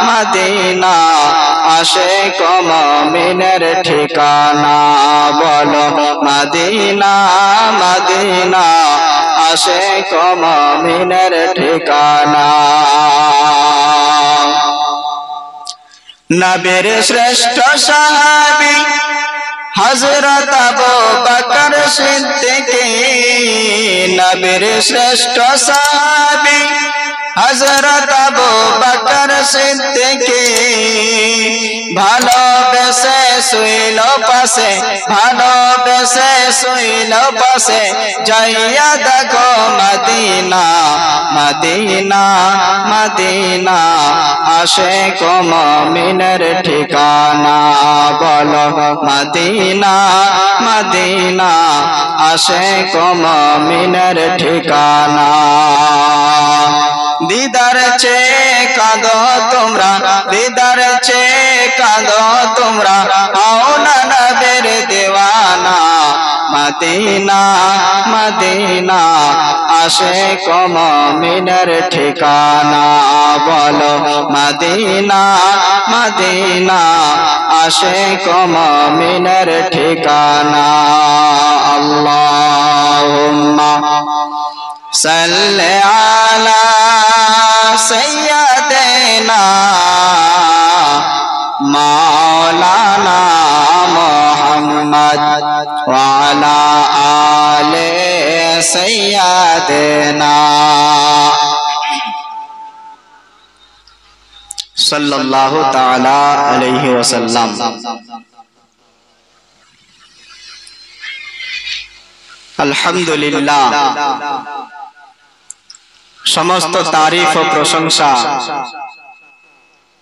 Medina Ashiq মুমিনের ঠিকানা বলো মদিনা মদিনা আশিক মুমিনের ঠিকানা। নবীর শ্রেষ্ঠ সাহাবী হযরত আবু বকর সিদ্দিক, নবীর শ্রেষ্ঠ সাহাবী হযরত আবু বকর সিদ্দিক, ভালোবেসে শুইল পাশে ভালোবেসে শুইল পাশে যাইয়া দেখো মদিনা মদিনা মদিনা আশিক মুমিনের ঠিকানা বলো মদিনা মদিনা আশিক মুমিনের ঠিকানা। দিদার চেয়ে কাঁদো তোমরা দিদার চেয়ে কাঁদো তোমরা হও না নবীর দেওয়ানা মদিনা মদিনা আশিক মুমিনের ঠিকানা বলো মদিনা মদিনা আশিক মুমিনের ঠিকানা। আল্লাহুম্মা সাল্লি আলা সাইয়্যিদিনা মাওলানা মুহাম্মদ ওয়া আলা আলি সাইয়্যিদিনা সাল্লাল্লাহু তাআলা আলাইহি ওয়াসাল্লাম। আলহামদুলিল্লাহ, সমস্ত তারিফ ও প্রশংসা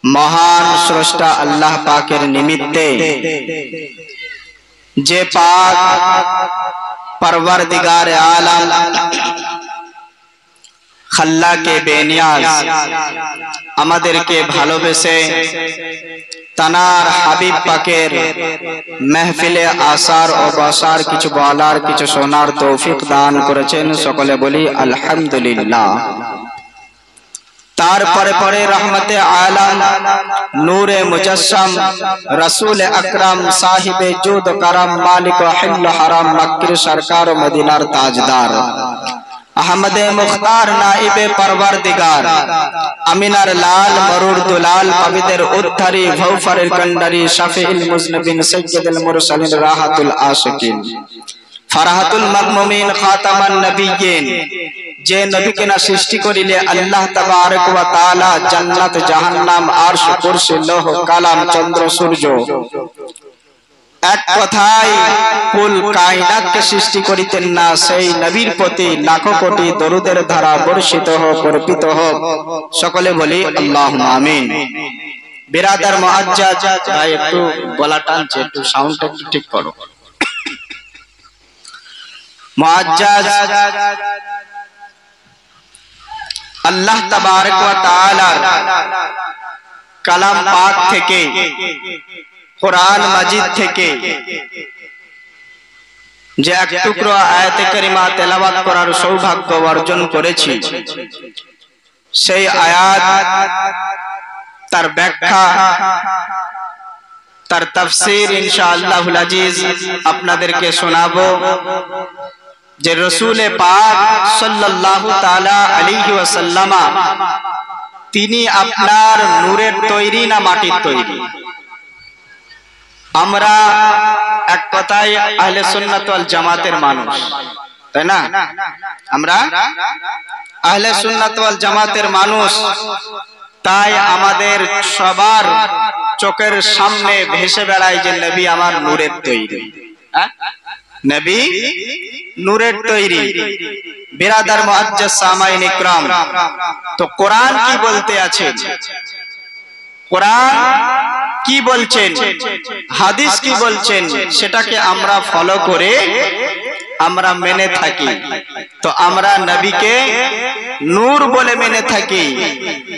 মহান স্রষ্টা আল্লাহ পাকের নিমিত্তে, যে পাক পরওয়ারদিগার আলম খাল্লাকে বেনিয়াজ আমাদেরকে ভালোবেসে তানার হাবিব পাকের মেহফিলে আসার ও বসার, কিছু বলার কিছু শোনার তৌফিক দান করেছেন। সকলে বলি আলহামদুলিল্লাহ। তারপরে পরে রহমতে আলম নূরে মুজাসসাম রাসূল আকরাম সাহিবে জুদ করম মালিক হিল হারাম মক্কির সরকার ও মদিনার তাজদার अहमद मुख्तार नाइबे परवरदिगार अमीनार लाल मरूर दुलाल पवित्र उद्धरी भौफर कंडरी शफील मुज़नबिन सय्यदुल मुरसलिन राहतुल आशिकीन फरहतुल मगमुमीन खातमन नबिय्यिन, जे नबी के ना सृष्टि करिले अल्लाह तबारक व ताला जन्नत जहन्नाम अर्श कुर्सी लोह कलम चंद्र सूर्य एक कथाय कुल कायनात के सृष्टि करितेन ना, सेई नबीर प्रति लाखों कोटी दरूदेर धारा बर्षित होक अर्पित होक। सकले बोली अल्लाहुम्मा आमीन। बिरादर मुअज्जज भाई एकटू गला टानছে, একটু সাউন্ডটা একটু ঠিক করো। मुअज्जज अल्लाह तबारक व ताआला कलाम पाक থেকে, कुरान मजिद থেকে যে এক টুকরো আয়াতে কারিমা তেলাওয়াত করার সৌভাগ্য অর্জন করেছি, সেই আয়াত তার ব্যাখ্যা তার তাফসীর ইনশাআল্লাহুল আজিজ আপনাদেরকে শোনাবো। যে রাসূল পাক সাল্লাল্লাহু তাআলা আলাইহি ওয়াসাল্লাম তিনি আপনার নূরের তৈরি না মাটির তৈরি? আমরা এক কথায় আহলে সুন্নাত ওয়াল জামাতের মানুষ, তাই না? আমরা আহলে সুন্নাত ওয়াল জামাতের মানুষ, তাই আমাদের সবার চোখের সামনে ভেসে বেড়ায় যে নবী আমার নূরের তৈরি, নবী নূরের তৈরি। বিরাদার মুআজ্জাজ সামাইন ইকরাম, তো কোরআন কি বলতে আছে, কোরআন কি বলছেন, হাদিস কি বলছেন, সেটাকে আমরা ফলো করে আমরা মেনে থাকি। তো আমরা নবীকে নূর বলে মেনে থাকি,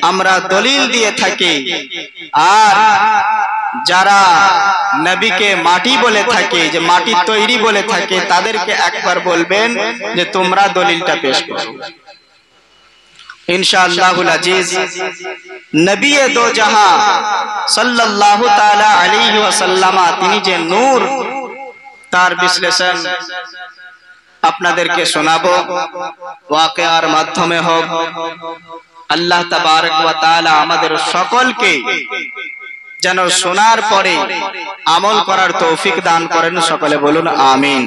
আমরা দলিল দিয়ে থাকি। আর যারা নবীকে মাটি বলে থাকে, যে মাটির তৈরি বলে থাকে, তাদেরকে একবার বলবেন যে তোমরা দলিলটা পেশ করো। इंशाअल्लाहुल अजीज नबी दो जहां सल्लल्लाहु ताला अलैहि वसल्लम তিনি যে নূর তার বিশ্লেষণ আপনাদেরকে শোনাবো ওয়াকিয়ার মাধ্যমে হোক। আল্লাহ তাবারক ওয়া তাআলা আমাদের সকলকে যেন শোনার পরে আমল করার তৌফিক দান করেন, সকলে বলুন আমিন।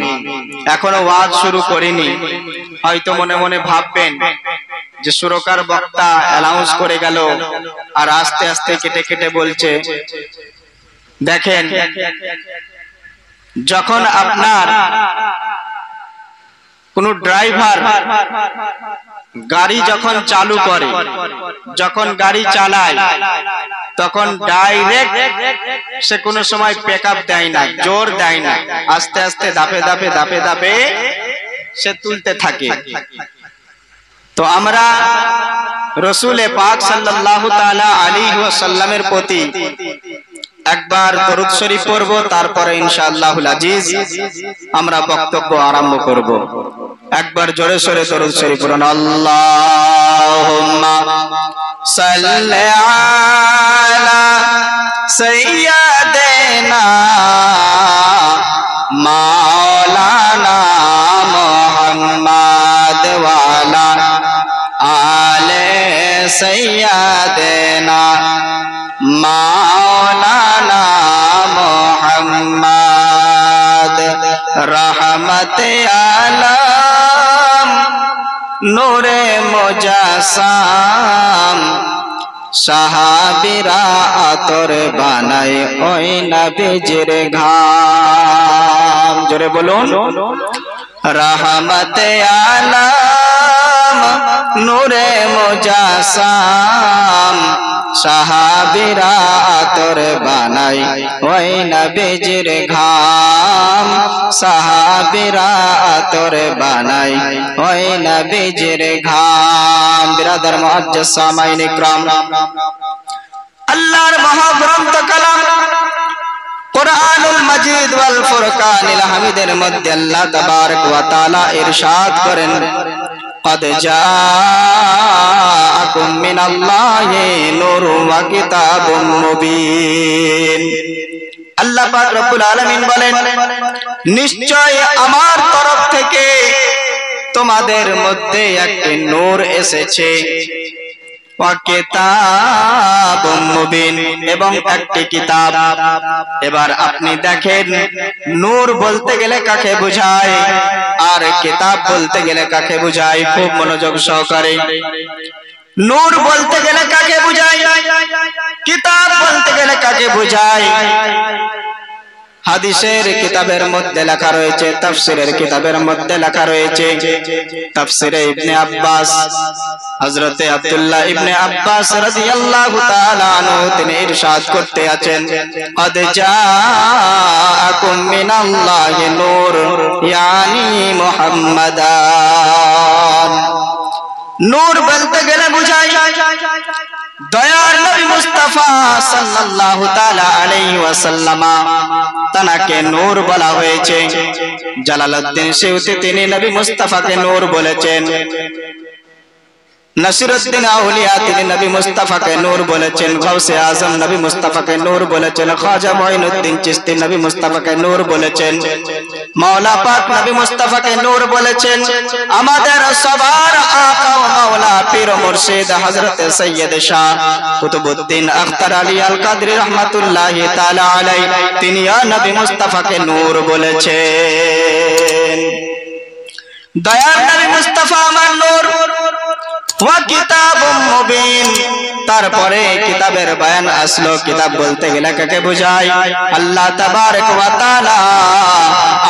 এখনো ওয়াজ শুরু করিনি, হয়তো মনে মনে ভাববেন যে সুরকার বক্তা অ্যানাউন্স করে গেল আর আস্তে আস্তে কেটে কেটে বলছে। দেখেন, যখন আপনার কোন ড্রাইভার গাড়ি যখন চালু করে, যখন গাড়ি চালায়, তখন ডাইরেক্ট সে কোনো সময় পিকআপ দেয় না, জোর দেয় না, আস্তে আস্তে ধাপে ধাপে ধাপে ধাপে সে তুলতে থাকে। তো আমরা রাসূল পাক সাল্লাল্লাহু তাআলা আলাইহি ওয়াসাল্লামের প্রতি একবার দরুদ শরীফ পড়ব, তারপরে ইনশাআল্লাহুল আজিজ আমরা বক্তব্য আরম্ভ করব। একবার জোরে সোরে দরুদ শরীফ পড়ুন। আল্লাহুম্মা সাল্লি আলা সাইয়্যিদিনা মাওলানা মুহাম্মাদ ওয়া আলা আলে সাইয়্যিদিনা মাওলানা মুহাম্মাদ রহমতে আলম নূরে মুজাসসাম সাহাবীরা আতর বানায় ওই নবীজির ঘাম। জোরে বলুন, রহমতে আলম নূরে মুজাসসাম সাহাবীরা আতর বানাই ওই নবীজির ঘাম, সাহাবীরা আতর বানাই ওই নবীজির ঘাম। বিরাদর মুআজ্জাজ সামাইন ইকরাম, আল্লাহর মহাগ্রন্থ কালাম কুরআনুল মাজিদ ওয়াল ফুরকানিল হামিদের মধ্যে আল্লাহ তাবারক ওয়া তাআলা ইরশাদ করেন, قد جاءكم من الله نور وكتاب مبين। আল্লাহ পাক রব্বুল আলামিন বলেন, নিশ্চয় আমার তরফ থেকে তোমাদের মধ্যে একটি নূর এসেছে, ওয়া কিতাবুম মুবিন, এবং একটি কিতাব। এবার আপনি দেখেন, নূর বলতে গেলে কাকে বোঝায় আর কিতাব বলতে গেলে কাকে বোঝায়, খুব মনোযোগ সহকারে। নূর বলতে গেলে কাকে বোঝায়, কিতাব বলতে গেলে কাকে বোঝায়। হাদিসের কিতাবের মধ্যে লেখা রয়েছে, তাফসীরের কিতাবের মধ্যে লেখা রয়েছে, তাফসীরে ইবনে আব্বাস, হযরতে আব্দুল্লাহ ইবনে আব্বাস রাদিয়াল্লাহু তাআলা আনহু তিনি ইরশাদ করতে আছেন, قد جاءكم من الله نور يعني মুহাম্মাদান। নূর বলতে গেলে বোঝায় দয়ার নবী মুস্তাফা সাল্লাল্লাহু তাআলা আলাইহি ওয়াসাল্লাম, তাকে নূর বলা হয়েছে। জালালউদ্দিন সৈয়দী তিনি নবী মুস্তাফাকে নূর বলেছেন, নাসিরউদ্দিন আউলিয়া তিনি নবী মুস্তাফাকে নূর বলেছেন, গাউসে আজম নবী মুস্তাফাকে নূর বলেছেন, খাজা মুঈনুদ্দিন চিশতি নবী মুস্তাফাকে নূর বলেছেন, মাওলা পাক নবী মুস্তাফাকে নূর বলেছেন। আমাদের সবার আকা ও মাওলা পীর ও মুর্শিদ হযরত সৈয়দ শাহ কুতুবউদ্দিন আখতার আলী আল কাদরি রাহমাতুল্লাহি তাআলা আলাইহি তিনি নবী মুস্তাফাকে নূর বলেছেন। দয়ার নবী মুস্তাফা আমার নূর ওয়া কিতাবুম মুবিন। তারপরে কিতাবের বয়ান আসলো। কিতাব বলতে গেলে কাকে বোঝায়? আল্লাহ তাবারক ওয়া তাআলা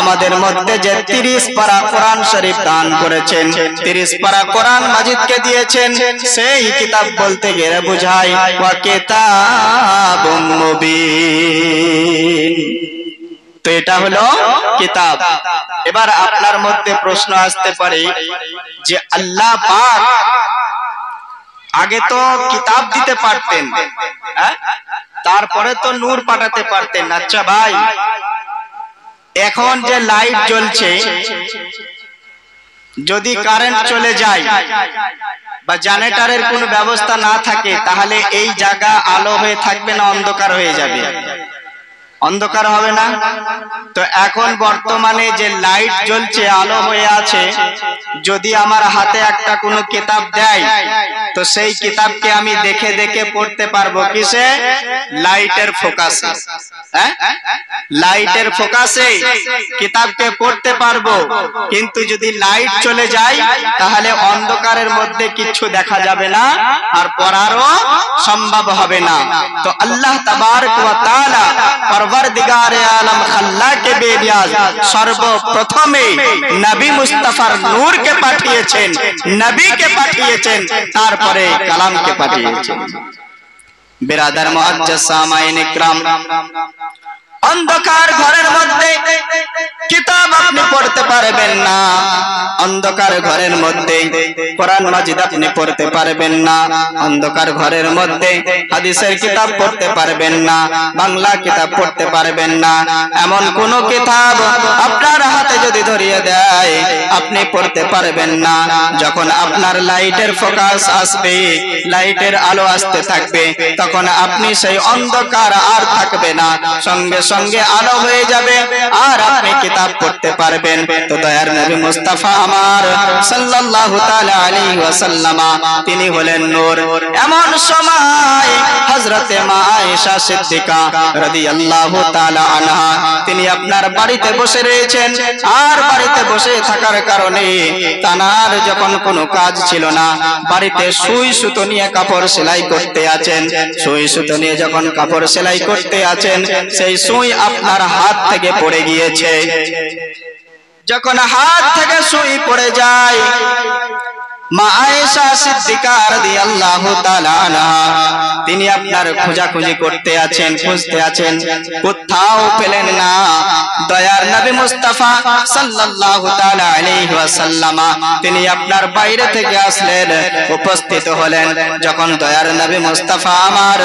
আমাদের মধ্যে যে 30 পারা কোরআন শরীফ দান করেছেন, 30 পারা কোরআন মাজিদকে দিয়েছেন, সেই কিতাব বলতে গেলে বোঝায় ওয়া কিতাবুম মুবিন। তো এটা হলো কিতাব। এবার আপনার মধ্যে প্রশ্ন আসতে পারে যে আল্লাহ পাক আগে তো কিতাব দিতে পারতেন, তারপরে তো নূর পাঠাতে পারতেন। আচ্ছা ভাই, এখন যে লাইট জ্বলছে, যদি কারেন্ট চলে যায়, বা জেনারেটরের কোনো ব্যবস্থা না থাকে, তাহলে এই জায়গা আলো হয়ে থাকবে না অন্ধকার হয়ে যাবে? অন্ধকার হবে না? তো এখন বর্তমানে যে লাইট জ্বলছে, আলো হয়ে আছে, যদি আমার হাতে একটা কোনো কিতাব দেয় তো সেই কিতাবকে আমি দেখে দেখে পড়তে পারবো কিসে? লাইটের ফোকাসে। হ্যাঁ, লাইটের ফোকাসে কিতাবকে পড়তে পারবো। কিন্তু যদি লাইট চলে যায় তাহলে অন্ধকারের মধ্যে কিছু দেখা যাবে না, আর পড়ারও সম্ভব হবে না। তো আল্লাহ তাবারক ওয়া তাআলা পরওয়ারদিগারে আলম খাল্লাকে বেনিয়াজ সর্বপ্রথমে নবী মুস্তাফার নূরকে পাঠিয়েছেন, নবীকে পাঠিয়েছেন, তারপরে কালামকে পাঠিয়েছেন। বিরাদার মুআজ্জাজ সামাইন ইকরাম, অন্ধকার ঘরের মধ্যে কিতাব আপনি পড়তে পারবেন না, অন্ধকার ঘরের মধ্যে কোরআন মাজিদ আপনি পড়তে পারবেন না, অন্ধকার ঘরের মধ্যে হাদিসের কিতাব পড়তে পারবেন না, বাংলা কিতাব পড়তে পারবেন না। এমন কোন কিতাব আপনার হাতে যদি ধরিয়ে দেয় আপনি পড়তে পারবেন না। যখন আপনার লাইটের ফোকাস আসবে, লাইটের আলো আসতে থাকবে, তখন আপনি সেই অন্ধকার আর থাকবে না, সঙ্গে সঙ্গে আলো হয়ে যাবে আর আপনি কিতাব পড়তে পারবেন। তো দয়ার নবী মুস্তাফা আমার সাল্লাল্লাহু তাআলা আলাইহি ওয়াসাল্লাম তিনি হলেন নূর। এমন সময় হযরতে মা আয়েশা সিদ্দিকা রাদিয়াল্লাহু তাআলা আনহা তিনি আপনার বাড়িতে বসে রয়েছেন, আর বাড়িতে বসে থাকার কারণে তানার যখন কোনো কাজ ছিল না, বাড়িতে সুই সুতো নিয়ে কাপড় সেলাই করতে আছেন। সুই সুতো নিয়ে যখন কাপড় সেলাই করতে আছেন, সেই সুই আপনার হাত থেকে পড়ে গিয়েছে। যখন হাত থেকে সুই পড়ে যায়, মা আয়েশা সিদ্দিকা রাদিয়াল্লাহু তাআলা আনহা তিনি আপনার খোঁজাখুঁজি করতে আছেন, খুঁজতে আছেন, কোথাও পেলেন না। দয়ার নবী মুস্তাফা সাল্লাল্লাহু তাআলা আলাইহি ওয়াসাল্লাম তিনি আপনার বাইরে থেকে আসলেন, উপস্থিত হলেন। যখন দয়ার নবী মুস্তাফা আমার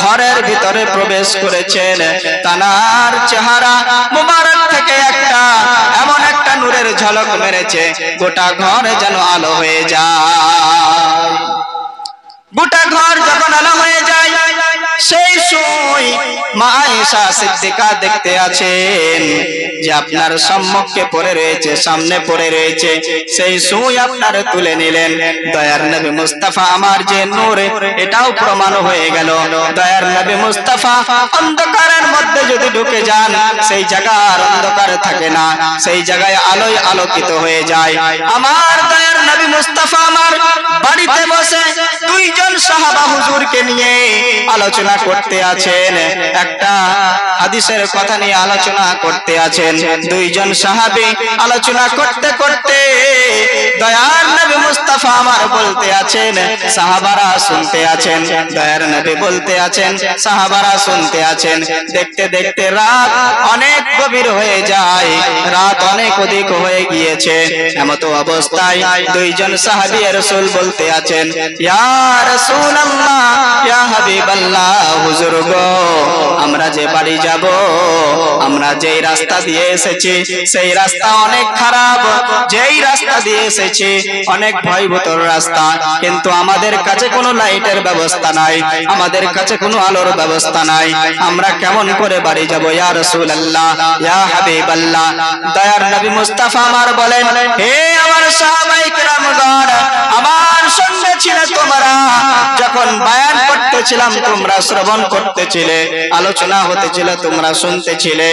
ঘরের ভিতরে প্রবেশ করেছেন, তানার চেহারা মুবারক থেকে একটা এমন একটা নূরের ঝলক মেরেছে, গোটা ঘর যেন আলো হয়ে যায়। গোটা ঘর যখন আলো হয়ে যায়, সেই সময় মা আয়েশা সিদ্দিকা দেখতে আছেন যে আপনার সম্মুখে পড়ে রয়েছে, সামনে পড়ে রয়েছে, সেই সময় আপনার তুলে নিলেন। দয়ার নবী মুস্তাফা আমার যে নূর, এটাও প্রমাণ হয়ে গেল। দয়ার নবী মুস্তাফা অন্ধকারের মধ্যে যদি ঢুকে যান, সেই জায়গার অন্ধকার থাকে না, সেই জায়গায় আলোয় আলোকিত হয়ে যায়। আমার দয়ার নবী মুস্তাফা আমার বাড়িতে বসে দুইজন সাহাবা হুজুরকে নিয়ে আলোচনা করতে আছেন, একটা হাদিসের কথা নিয়ে আলোচনা করতে আছেন। দুইজন সাহাবী আলোচনা করতে করতে দয়ার নবী মুস্তাফা আমার বলতে আছেন, সাহাবারা শুনতে আছেন। দয়ার নবী বলতে আছেন, সাহাবারা শুনতে আছেন। দেখতে দেখতে রাত অনেক গভীর হয়ে যায়, রাত অনেক অধিক হয়ে গিয়েছে। এমত অবস্থায় দুইজন সাহাবী রাসূল বলতে আছেন, ইয়া রাসূলুল্লাহ, ইয়া হাবিবাল্লাহ, হুজুর গো, আমরা যে বাড়ি যাব, আমরা যেই রাস্তা দিয়ে এসেছি সেই রাস্তা অনেক খারাপ, যেই রাস্তা দিয়ে এসেছি অনেক ভয়ভীতর রাস্তা, কিন্তু আমাদের কাছে কোনো লাইটের ব্যবস্থা নাই, আমাদের কাছে কোনো আলোর ব্যবস্থা নাই, আমরা কেমন করে বাড়ি যাব ইয়া রাসূলুল্লাহ, ইয়া হাবিবাল্লাহ। দয়ার নবী মুস্তাফা আমার বলেন, হে আমার সাহাবায়ে কেরামগণ, আমার সঙ্গে ছিলে তোমরা, যখন বয়ান করতেছিলাম তোমরা শ্রবণ করতেছিলে, আলোচনা হতেছিল তোমরা শুনতেছিলে।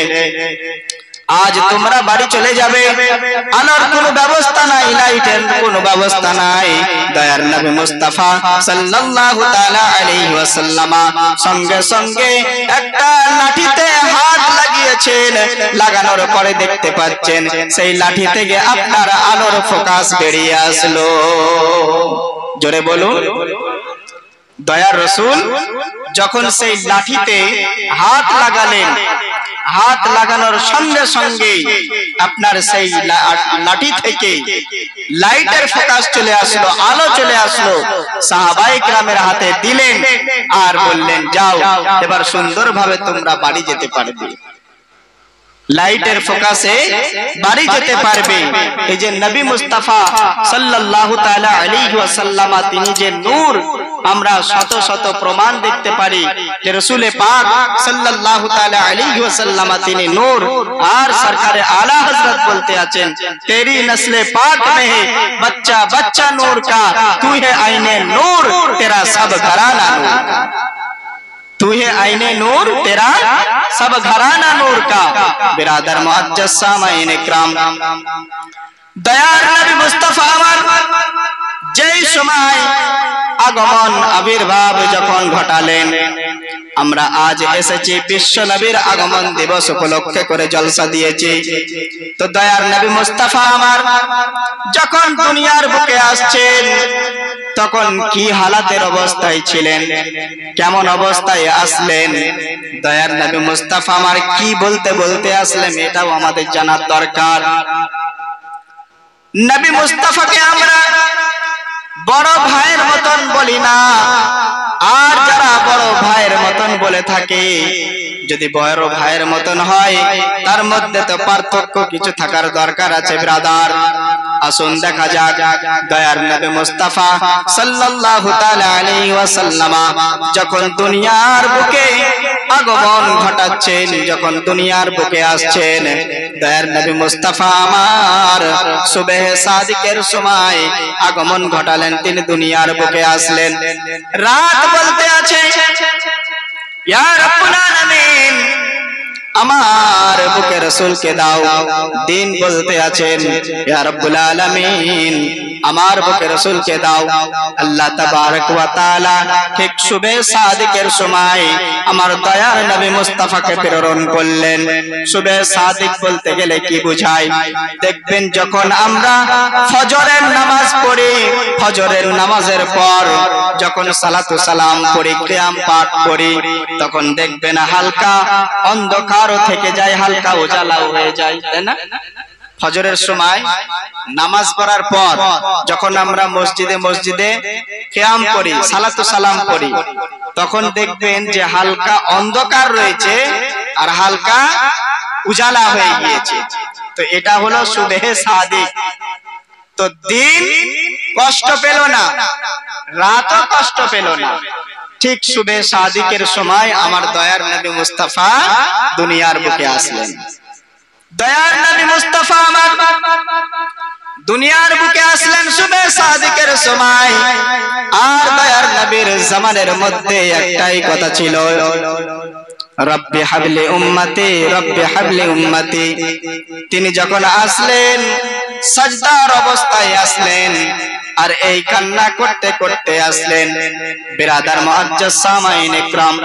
আজ তোমরা বাড়ি চলে যাবে, আলোর কোনো ব্যবস্থা নাই, লাইটের কোনো ব্যবস্থা নাই। দয়ার নবী মুস্তাফা সাল্লাল্লাহু তাআলা আলাইহি ওয়াসাল্লাম সঙ্গে সঙ্গে একটা লাঠিতে হাত লাগিয়েছেন, লাগানোর পরে দেখতে পাচ্ছেন সেই লাঠি থেকে আপনার আলোর ফোকাস বেরিয়ে আসলো। জোরে বলুন। দয়ার রাসূল যখন সেই লাঠিতে হাত লাগালেন, হাত লাগানোর সঙ্গে সঙ্গে আপনার সেই লাঠি থেকে লাইটের ফোকাস চলে আসলো, আলো চলে আসলো, সাহাবায়ে কেরামের হাতে দিলেন আর বললেন, যাও এবার সুন্দরভাবে তোমরা বাড়ি যেতে পারবে। লাইটের ফোকাসে বাড়ি যেতে পারবে। এই যে নবী মুস্তাফা সাল্লাল্লাহু তাআলা আলাইহি ওয়াসাল্লাম তিনি যে নূর, আমরা শত শত প্রমাণ দেখতে পারি যে রাসূল পাক সাল্লাল্লাহু তাআলা আলাইহি ওয়াসাল্লাম তিনি নূর। আর সরকারে আলা হযরত বলতে আছেন, তেরি নस्ल पाक में है बच्चा बच्चा नूर का, तू है आईने नूर तेरा सब घराना नूर का, तू है आईने नूर तेरा सब घराना नूर का। बिरादर मुअज्जज सामाईन इकराम, दयार नबी मुस्तफा আমার যেই সময় আগমন আবির্ভাব যখন ঘটালেন, আমরা আজ এসেছি বিশ্ব নবীর আগমন দিবস উপলক্ষে করে জলসা দিয়েছি। তো দয়ার নবী মুস্তাফা আমার যখন দুনিয়ার বুকে আসছেন, তখন কি হালাতের অবস্থায় ছিলেন, কেমন অবস্থায় আসলেন, দয়ার নবী মুস্তাফা আমার কি বলতে বলতে আসলেন, এটাও আমাদের জানার দরকার। নবী মুস্তাফাকে আমরা বড় ভাইয়ের মতন বলি না, আর যারা বড় ভাইয়ের মতন বলে থাকে, যদি বড় ভাইয়ের মতন হয় তার মধ্যে তো পার্থক্য কিছু থাকার দরকার আছে। ব্রাদার, আসুন দেখা যাক দয়ার নবী মুস্তাফা সাল্লাল্লাহু তাআলা আলাইহি ওয়াসাল্লাম যখন দুনিয়ার বুকে আগমন ঘটাচ্ছেন, যখন দুনিয়ার বুকে আসছেন, দয়ার নবী মুস্তাফা আমার সুবহ সাদিকের সময় আগমন ঘটালেন, তিনি দুনিয়ার বুকে আসলেন। রাত বলতে আছে ইয়া রাব্বুল আলামিন আমার বুকে রাসূলকে দাও। দিন বলতে আছেন ইয়া রাব্বুল আলামিন আমার বুকে রাসূলকে দাও। আল্লাহ তাবারক ওয়া তাআলা ঠিক সুবহ সাদিকের সময় আমার দয়ার নবী মুস্তাফাকে প্রেরণ করলেন। সুবহ সাদিক বলতে গেলে কি বোঝায়? দেখবেন যখন আমরা ফজরের নামাজ পড়ি, ফজরের নামাজের পর যখন সালাতু সালাম পড়ি, কিয়াম পাঠ করি, তখন দেখবেন হালকা অন্ধকার থেকে যায়, হালকা উজালা হয়ে যায়, তাই না? ফজরের সময় নামাজ পড়ার পর যখন আমরা মসজিদে মসজিদে কিয়াম করি, সালাতু সালাম করি, তখন দেখবেন যে হালকা অন্ধকার রয়েছে আর হালকা উজালা হয়ে গিয়েছে। তো এটা হলো সুবহ সাদিক। তো দিন কষ্ট পেল না, রাতও কষ্ট পেল না, ঠিক সুবহ সাদিকের সময় আমার দয়ার নবী মুস্তাফা দুনিয়ার বুকে আসলেন। দয়ার নবী মুস্তাফা আমার দুনিয়ার বুকে আসলেন সুবহ সাদিকের সময়। আর দয়ার নবীর জামানের মধ্যে একটাই কথা ছিল, রব্বি হাবলি উম্মতি, রব্বি হাবলি উম্মতি। তিনি যখন আসলেন সাজদার অবস্থায় আসলেন, আর এই কান্না করতে করতে আসলেন। বিরাদার মুআজ্জাজ সামাইন ইকরাম,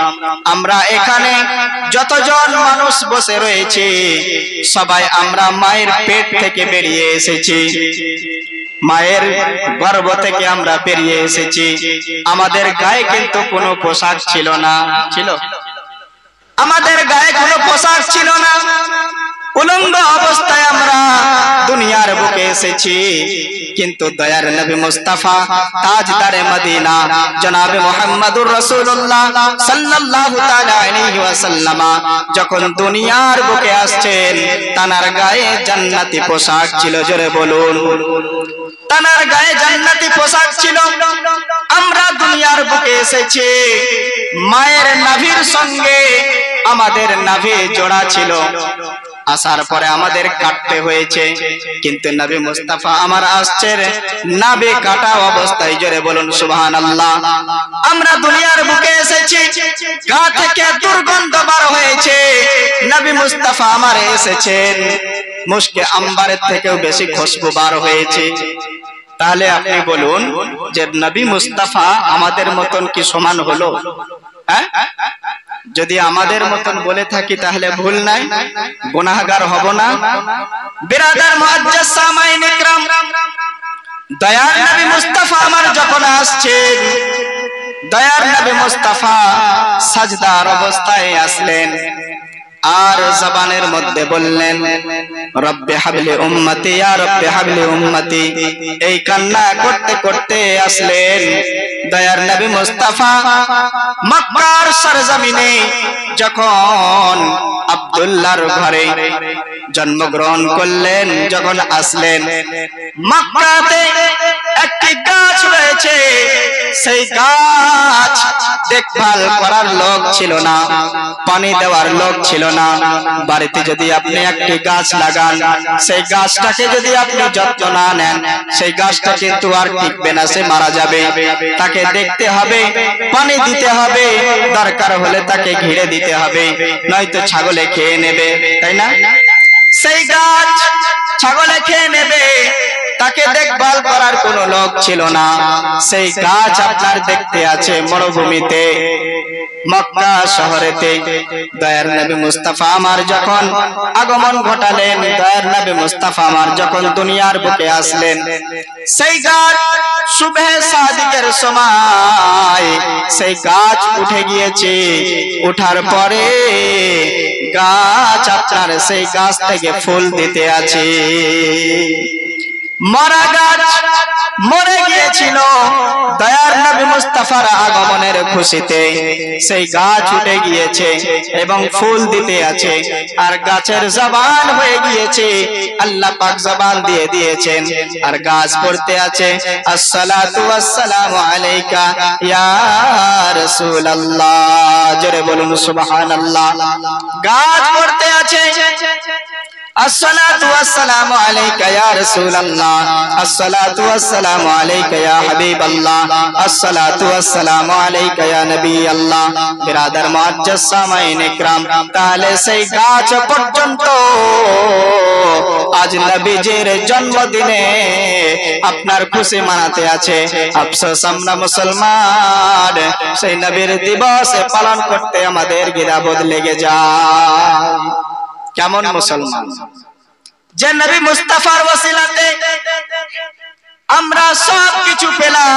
আমরা এখানে যতজন মানুষ বসে রয়েছে সবাই আমরা মায়ের পেট থেকে বেরিয়ে এসেছি, মায়ের গর্ভ থেকে আমরা বেরিয়ে এসেছি। আমাদের গায়ে কিন্তু কোনো পোশাক ছিল না, ছিল? আমাদের গায়ে কোনো পোশাক ছিল না, উলঙ্গ অবস্থায় আমরা দুনিয়ার বুকে এসেছি। কিন্তু দয়ার নবী মুস্তাফা তাজদারে মদিনা জনাবে মুহাম্মদুর রাসূলুল্লাহ সাল্লাল্লাহু তাআলা আলাইহি ওয়াসাল্লাম যখন দুনিয়ার বুকে আসছেন, তানার গায়ে জান্নাতি পোশাক ছিল। জোরে বলুন, তানার গায়ে জান্নাতি পোশাক ছিল। আমরা দুনিয়ার বুকে এসেছি, মায়ের নাভির সঙ্গে আমাদের নাভি জোড়া ছিল, আসার পরে আমাদের কাটতে হয়েছে। কিন্তু নবী মুস্তাফা আমার আসছেন নাভি কাটা অবস্থায়। জোরে বলুন সুবহানাল্লাহ। আমরা দুনিয়ার বুকে এসেছি, গা থেকে দুর্গন্ধ বার হয়েছে, নবী মুস্তাফা আমার এসেছেন মুশকে আম্বারের থেকেও বেশি খুশবু বার হয়েছে। তাহলে আপনি বলুন যে নবী মুস্তাফা আমাদের মতন কি সমান হলো? হ্যাঁ, যদি আমাদের মতন বলে থাকি তাহলে ভুল নাই, গুনাহগার হব না? বিরাদার মুআজ্জাজ সামাইন ইকরাম, দয়ার নবী মুস্তাফা আমার যখন আসছেন, দয়ার নবী মুস্তাফা সাজদার অবস্থায় আসলেন। আর জবানের মধ্যে বললেন রব্বে হাবলি উম্মতি ইয়া রব্বে হাবলি উম্মতি। এই কান্না করতে করতে আসলেন দয়ার নবী মুস্তাফা মক্কার সরজমিনে। যখন আব্দুল্লাহর ঘরে জন্মগ্রহণ করলেন, যখন আসলেন মক্কাতে একটি গাছ রয়েছে, সেই গাছ দেখভাল করার লোক ছিল না, পানি দেওয়ার লোক ছিল না। বাড়িতে যদি আপনি একটি গাছ লাগান, সেই গাছটাকে যদি আপনি যত্ন না নেন, সেই গাছটা কিন্তু আর টিকবে না, সে মারা যাবে। তাকে দেখতে হবে, পানি দিতে হবে, দরকার হলে তাকে ঘিরে দিতে হবে, নয়তো ছাগলে খেয়ে নেবে, তাই না? সেই গাছ ছাগলে খেয়ে নেবে, তাকে দেখভাল করার কোনো লোক ছিল না। সেই গাছ আপনার দেখতে আছে মরুভূমিতে, মক্কা শহরেতে। দয়ার নবী মুস্তাফা আমার যখন আগমন ঘটালেন, দয়ার নবী মুস্তাফা আমার যখন দুনিয়ার বুকে আসলেন, সেই গাছ সুবহে সাদিকের সময় সেই গাছ উঠে গিয়েছে। উঠার পরে গাছ আপনার সেই গাছ থেকে ফুল দিতে আছে। মরা গাছ মরে গিয়েছিল, দয়ার নবী মুস্তাফার আগমনের খুশিতে সেই গাছ উঠে গিয়েছে এবং ফুল দিতে আছে। আর গাছের জবান হয়ে গিয়েছে, আল্লাহ পাক জবান দিয়ে দিয়েছেন, আর গাছ পড়তে আছে আসসালাতু ওয়াসসালামু আলাইকা ইয়া রাসূলুল্লাহ। জোরে বলুন সুবহানাল্লাহ। গাছ পড়তে আছে আসসালাতু ওয়াসসালামু আলাইকা ইয়া রাসূলুল্লাহ, আসসালাতু ওয়াসসালামু আলাইকা ইয়া হাবিবাল্লাহ, আসসালাতু ওয়াসসালামু আলাইকা ইয়া নবী আল্লাহ। বিরাদার মুআজ্জাজ সামাইন ইকরাম, তাহলে সেই গাছ পর্যন্ত আজ নবীজির জন্মদিনে আপনার খুশি মানাতে আছে। আফসোস আমরা মুসলমান সেই নবীর দিবস পালন করতে আমাদের দ্বিধাবোধ লেগে যায়। কেমন মুসলমান যে নবী মুস্তাফার ওসিলাতে আমরা সব কিছু পেলাম।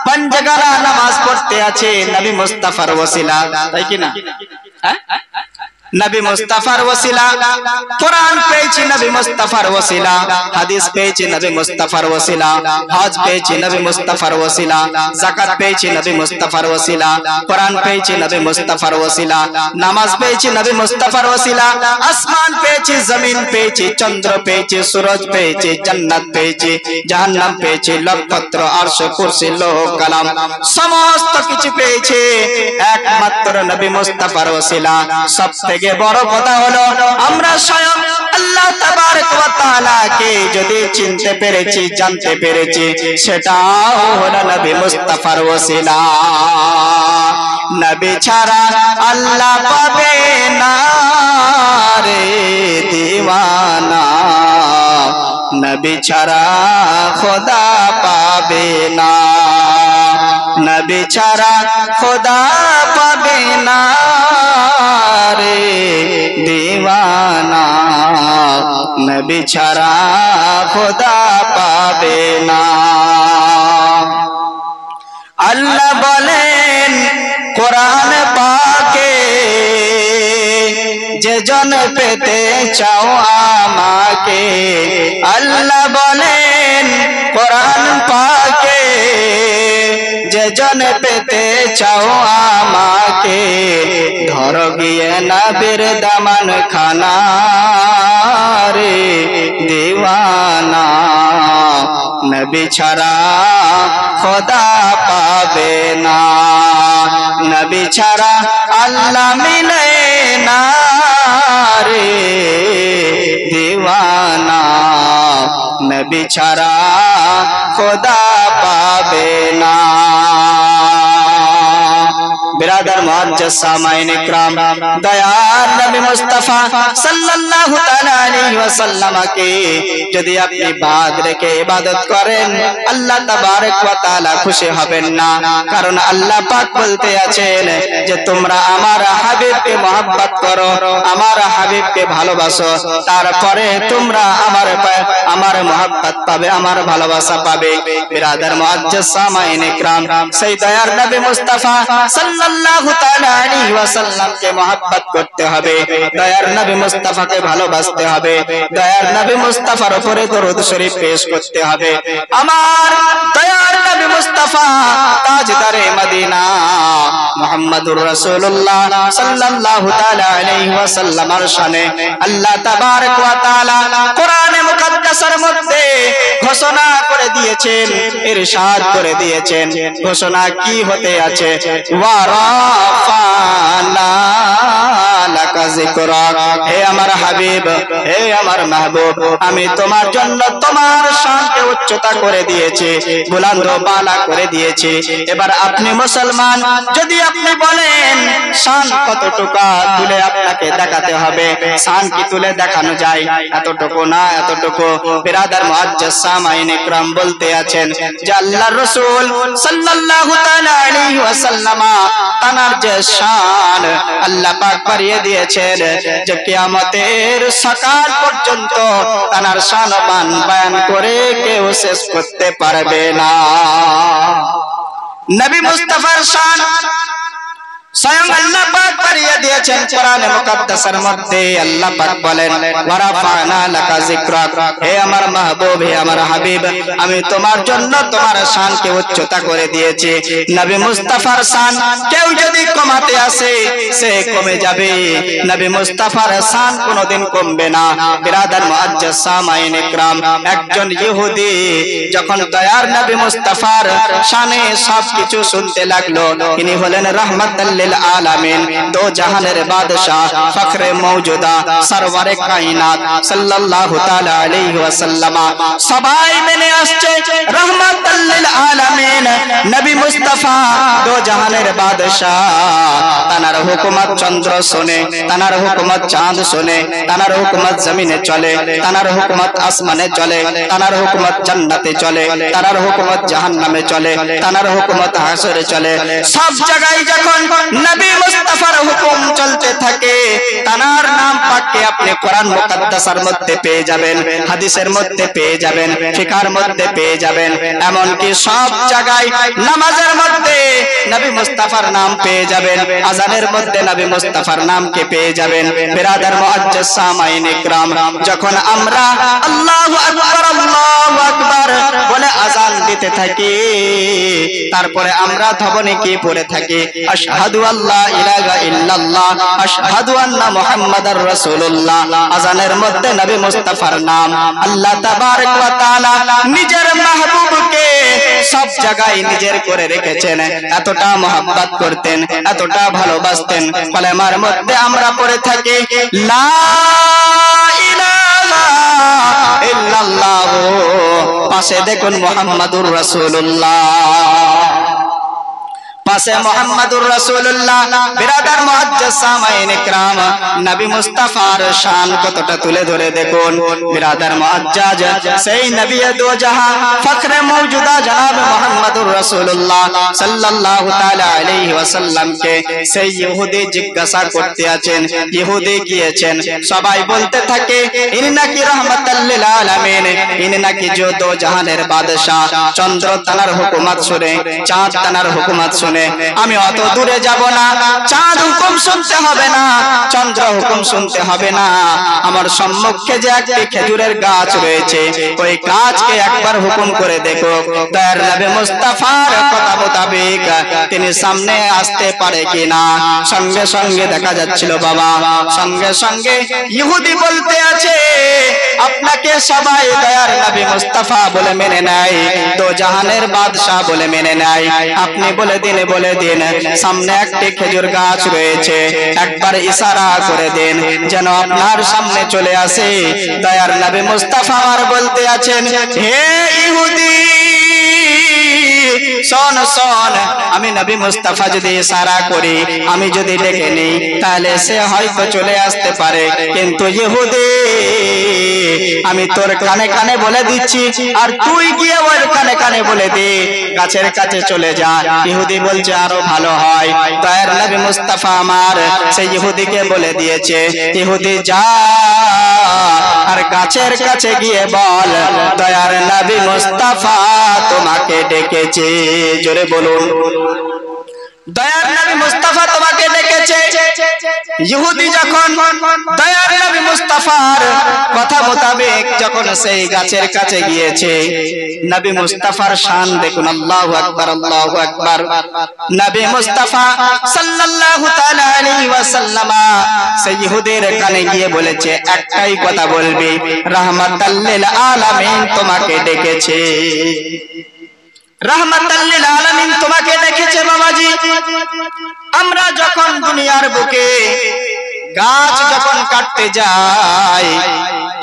পাঁচগানা নামাজ পড়তে আছে নবী মুস্তাফার ওসিলা, তাই কি না? নবী মুস্তাফার ওসিলা, কোরআন পেয়েছি নবী মুস্তাফার ওসিলা, হাদিস পেয়েছি নবী মুস্তাফার ওসিলা, হজ পেয়েছি নবী মুস্তাফার ওসিলা, যাকাত পেয়েছি নবী মুস্তাফার ওসিলা, কোরআন পেয়েছি নবী মুস্তাফার ওসিলা, নামাজ পেয়েছি নবী মুস্তাফার ওসিলা, আসমান পেয়েছি, জমিন পেয়েছি, চন্দ্র পেয়েছি, সূরজ পেয়েছি, জান্নাত পেয়েছি, জাহান্নাম পেয়েছি, নক্ষত্র, আরশ, কুরসি, লৌহ কলম, সমস্ত কিছু পেয়েছি একমাত্র নবী মুস্তাফার ওসিলা। সবথেকে বড় কথা হলো আমরা স্বয়ং আল্লাহ তাবারক ওয়া তাআলাকে যদি চিনতে পেরেছি, জানতে পেরেছি, সেটাও হলো নবী মুস্তাফার ওসিলা। নবী ছাড়া আল্লাহ পাবে না রে দিওয়ানা, নবী ছাড়া খোদা পাবে না, নবী ছাড়া খোদা পাবে না রে দিওয়ানা, নবী ছাড়া খোদা পাবে না। আল্লাহ বলেন কোরআন পাকে, যে জন পেতে চাও আমাকে। আল্লাহ বলেন কোরআন পাকে, যে জন পেতে চাও আমাকে। ধর গিয়ে নবীর দামান খানা রে দিওয়ানা, নবী ছাড়া খোদা পাবে না, নবী ছাড়া আল্লাহ মিলে না রে দিওয়ানা, নবী ছাড়া খোদা পাবে না। बिरादर मुअज्जज सामाइन इकराम, दयार नबी मुस्तफा सल्लल्लाहु ताला अलैहि वसल्लम के यदि अपनी बात रेखे इबादत करें अल्लाह तबारक व ताला खुशी हबेन ना। कारण अल्लाह पाक बोलते आছেন যে তোমরা আমার হাবিবকে মহব্বত করো, আমার হাবিবকে ভালোবাসো, তারপরে তোমরা আমার মহব্বত পাবে, আমার ভালোবাসা পাবে। বিরাদর মুআজ্জজ সামাইন ইকরাম, সেই দয়ার নবী মুস্তাফা সাল্লাল্লাহু তাআলা আলাইহি ওয়াসাল্লামকে মহব্বত করতে হবে, দয়ার নবী মুস্তাফাকে ভালোবাসতে হবে, দয়ার নবী মুস্তাফার উপরে দরুদ শরীফ পেশ করতে হবে। আমার দয়ার নবী মুস্তাফা তাজদারে মদিনা মুহাম্মাদুর রাসূলুল্লাহ সাল্লাল্লাহু তাআলা আলাইহি ওয়াসাল্লামের শানে আল্লাহ তাবারক ওয়া তাআলা কোরআনে মুকাদ্দাসের মধ্যে ঘোষণা করে দিয়েছেন, ইরশাদ করে দিয়েছেন। ঘোষণা কি হতে আছে? ওয়া রাফা'না লাকা যিকরাক, হে আমার হাবিব, হে আমার মাহবুব, আমি তোমার জন্য তোমার শানকে উচ্চতা করে দিয়েছি, বুলন্দ বালা করে দিয়েছি। এবার আপনি মুসলমান, যদি আপনি বলেন শান কতটুকু তুলে আপনাকে দেখাতে হবে, শান কি তুলে দেখানো যায়? এতটুকু না, এতটুকু। বিরাদার মুআজ্জাজ সামাইন ইকরাম বলতে আছেন যে আল্লাহর রাসূল সাল্লাল্লাহু তাআলা আলাইহি ওয়াসাল্লাম তানার যে শান আল্লাহ পাক বাড়িয়ে দিয়েছেন যে কিয়ামতের সকাল পর্যন্ত তানার শান বয়ান করে কেউ শেষ করতে পারবে না। নবী মুস্তাফার শান স্বয়ং আল্লাহ পাক বাড়িয়ে দিয়েছেন কোরআনে মুকাদ্দাসের মধ্যে। আল্লাহ পাক বলেন ওয়া রাফা'না লাকা যিকরাক, হে আমার মাহবুব, হে আমার হাবিব, আমি তোমার জন্য তোমার শানকে উচ্চতা করে দিয়েছি। নবী মুস্তাফার শান কেউ যদি কমাতে আসে সে কমে যাবে, নবী মুস্তাফার শান কোনোদিন কমবে না। বিরাদার মুআজ্জাজ সামাইন ইকরাম, একজন ইহুদি যখন দয়ার নবী মুস্তাফার শানে সবকিছু শুনতে লাগলো, তিনি হলেন রাহমাতাল লিল আলামিন, দো জাহানের বাদশাহ, ফখরে মওজুদা, সরওয়ারে কায়নাত সাল্লাল্লাহু তাআলা আলাইহি ওয়াসাল্লাম, সবাই মেনে আসছে রাহমাতাল লিল আলামিন নবী মুস্তাফা দো জাহানের বাদশাহ। তানার হুকুমত চন্দ্র শোনে, তানার হুকুমত চাঁদ শোনে, তানার হুকুমত জমিনে চলে, তানার হুকুমত আসমানে চলে, তানার হুকুমত জান্নাতে চলে, তানার হুকুমত জাহান্নামে চলে, তানার হুকুমত হাসরে চলে। সব জায়গায় যখন নবী মুস্তাফার হুকুম চলতে থাকে, তানার নাম পাককে আপনি কোরআন মুকাদ্দাসের মধ্যে পেয়ে যাবেন, হাদিসের মধ্যে পেয়ে যাবেন, ফিকহের মধ্যে পেয়ে যাবেন, এমন কি সব জায়গায় নামাজের মধ্যে নবী মুস্তাফার নাম পেয়ে যাবেন, আযানের মধ্যে নবী মুস্তাফার নামকে পেয়ে যাবেন। বিরাদার মুআজ্জাজ সামাইন ইকরাম, যখন আমরা আল্লাহু আকবার আল্লাহু আকবার বলে আযান দিতে থাকি, তারপরে আমরা ধবনে কি পড়ে থাকি? আশহাদু আল্লা ইলাহা ইল্লাল্লাহ, আশহাদু আন্না মুহাম্মাদার রাসূলুল্লাহ। আযানের মধ্যে নবী মুস্তাফার নাম। আল্লাহ তাবারক ওয়া তাআলা নিজের মাহবুবকে সব জায়গায় নিজের করে রেখেছেন। এতটা মহব্বত করতেন, এতটা ভালোবাসতেন। কলেমার মধ্যে আমরা পড়ে থাকি লা ইলাহা ইল্লাল্লাহ, পাশে দেখুন মুহাম্মাদুর রাসূলুল্লাহ, পাশে মুহাম্মাদুর রাসূলুল্লাহ। বিরাদার মুআজ্জাজ সামাইন ইকরাম, নবী মুস্তাফার শান কতটা তুলে ধরে দেখুন। বিরাদার মুআজ্জাজ, সেই নবী দো জাহান ফখরে মওজুদা জনাব মুহাম্মাদুর রাসূলুল্লাহ সাল্লাল্লাহু তাআলা আলাইহি ওয়াসাল্লামকে সেই ইহুদি জিজ্ঞাসা করতে আছেন, ইহুদি গিয়েছেন, সবাই বলতে থাকে ইনি নাকি রাহমাতাল লিল আলামিন, ইনি নাকি যে দো জাহানের বাদশা। চন্দ্র তানার হুকুমত শুনে, চাঁদ তানার হুকুমত শুনে। আমি অত দূরে যাব না, চাঁদ হুকুম শুনতে হবে না, চন্দ্র হুকুম শুনতে হবে না। আমার সম্মুখে যে একটি খেজুরের গাছ রয়েছে, ওই গাছকে একবার হুকুম করে দেখো। দয়ার নবী মুস্তাফার কথা মোতাবেক তিনি সামনে আসতে পারে কিনা। সঙ্গে সঙ্গে দেখা যাচ্ছিল বাবা, সঙ্গে সঙ্গে ইহুদি বলতে আছে আপনাকে সবাই দয়ার নবী মুস্তাফা বলে মেনে নেয়, দো জাহানের বাদশা বলে মেনে নেয়। আপনি বলে দিন, বলে দিন সামনে একটি খেজুর গাছ রয়েছে, একবার ইশারা করে দিন যেন আপনার সামনে চলে আসে। দয়ার নবী মুস্তাফা আর বলতে আছেন, হে ইহুদি শোন শোন, আমি নবী মুস্তাফা যদি ইশারা করি, আমি যদি ডেকে নিই, তাহলে সে হয়তো চলে আসতে পারে, কিন্তু ইহুদি আমি তোর কানে কানে বলে দিচ্ছি, আর তুই গিয়ে ওর কানে কানে বলে দে গাছের কাছে চলে যা। ইহুদি বলছে আরো ভালো হয়। দয়ার নবী মুস্তাফা আমার সেই ইহুদিকে বলে দিয়েছে, ইহুদি যা আর গাছের কাছে গিয়ে বল দয়ার নবী মুস্তাফা তোমাকে ডেকেছে। জোরে বলুন। দয়ার নবী মুস্তাফা তোমাকে ডেকেছে। ইহুদি যখন দয়ার নবী মুস্তাফার কথা মোতাবেক যখন সেই গাছের কাছে গিয়েছে, নবী মুস্তাফার শান দেখুন, আল্লাহু আকবার, আল্লাহু আকবার। নবী মুস্তাফা সাল্লাল্লাহু তাআলা আলাইহি ওয়াসাল্লাম সেই ইহুদির কানে গিয়ে বলেছে, একটাই কথা বলবি, রাহমাতাল লিল আলামিন তোমাকে ডেকেছে, রাহমাতাল লিল আলামিন তোমাকে ডেকেছে। বাবাজি, আমরা যখন দুনিয়ার বুকে গাছ যখন কাটতে যাই,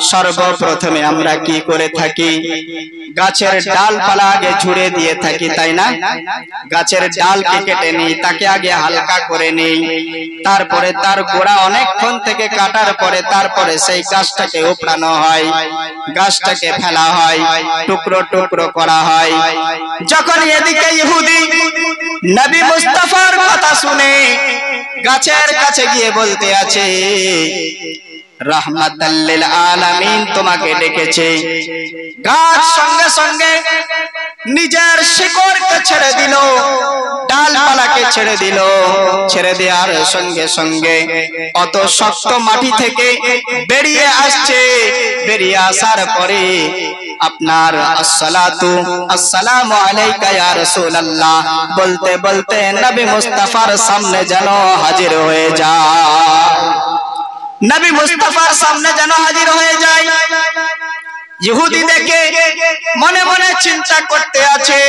সর্বপ্রথমে আমরা কি করে থাকি? গাছের ডালপালা আগে ঝুড়ে দিয়ে থাকি, তাই না? গাছের ডালকে কেটে নিই, তাকে আগে হালকা করে নিই, তারপরে তার গোড়া অনেকক্ষণ থেকে কাটার পরে তারপরে সেই গাছটাকে উপড়ানো হয়, গাছটাকে ফেলা হয়, টুকরো টুকরো করা হয়। যখন এদিকে ইহুদি নবী মুস্তাফার কথা শুনে গাছের কাছে গিয়ে বলতে আছে, রাহমাতাল লিল আলামিন তোমাকে ডেকেছে, গাছ সঙ্গে সঙ্গে নিজের শিকড়কে ছেড়ে দিল, ডালপালাকে ছেড়ে দিল। ছেড়ে দেওয়ার সঙ্গে সঙ্গে অত শক্ত মাটি থেকে বেরিয়ে আসছে। বেরিয়ে আসার পরে আপনার আসসালাতু আসসালামু আলাইকা ইয়া রাসূলুল্লাহ বলতে বলতে নবী মুস্তাফার সামনে যেন হাজির হয়ে যায়, নবী মুস্তাফার সামনে যেন হাজির হয়ে যায়। ইহুদি দেখে মনে মনে চিন্তা করতে আছে,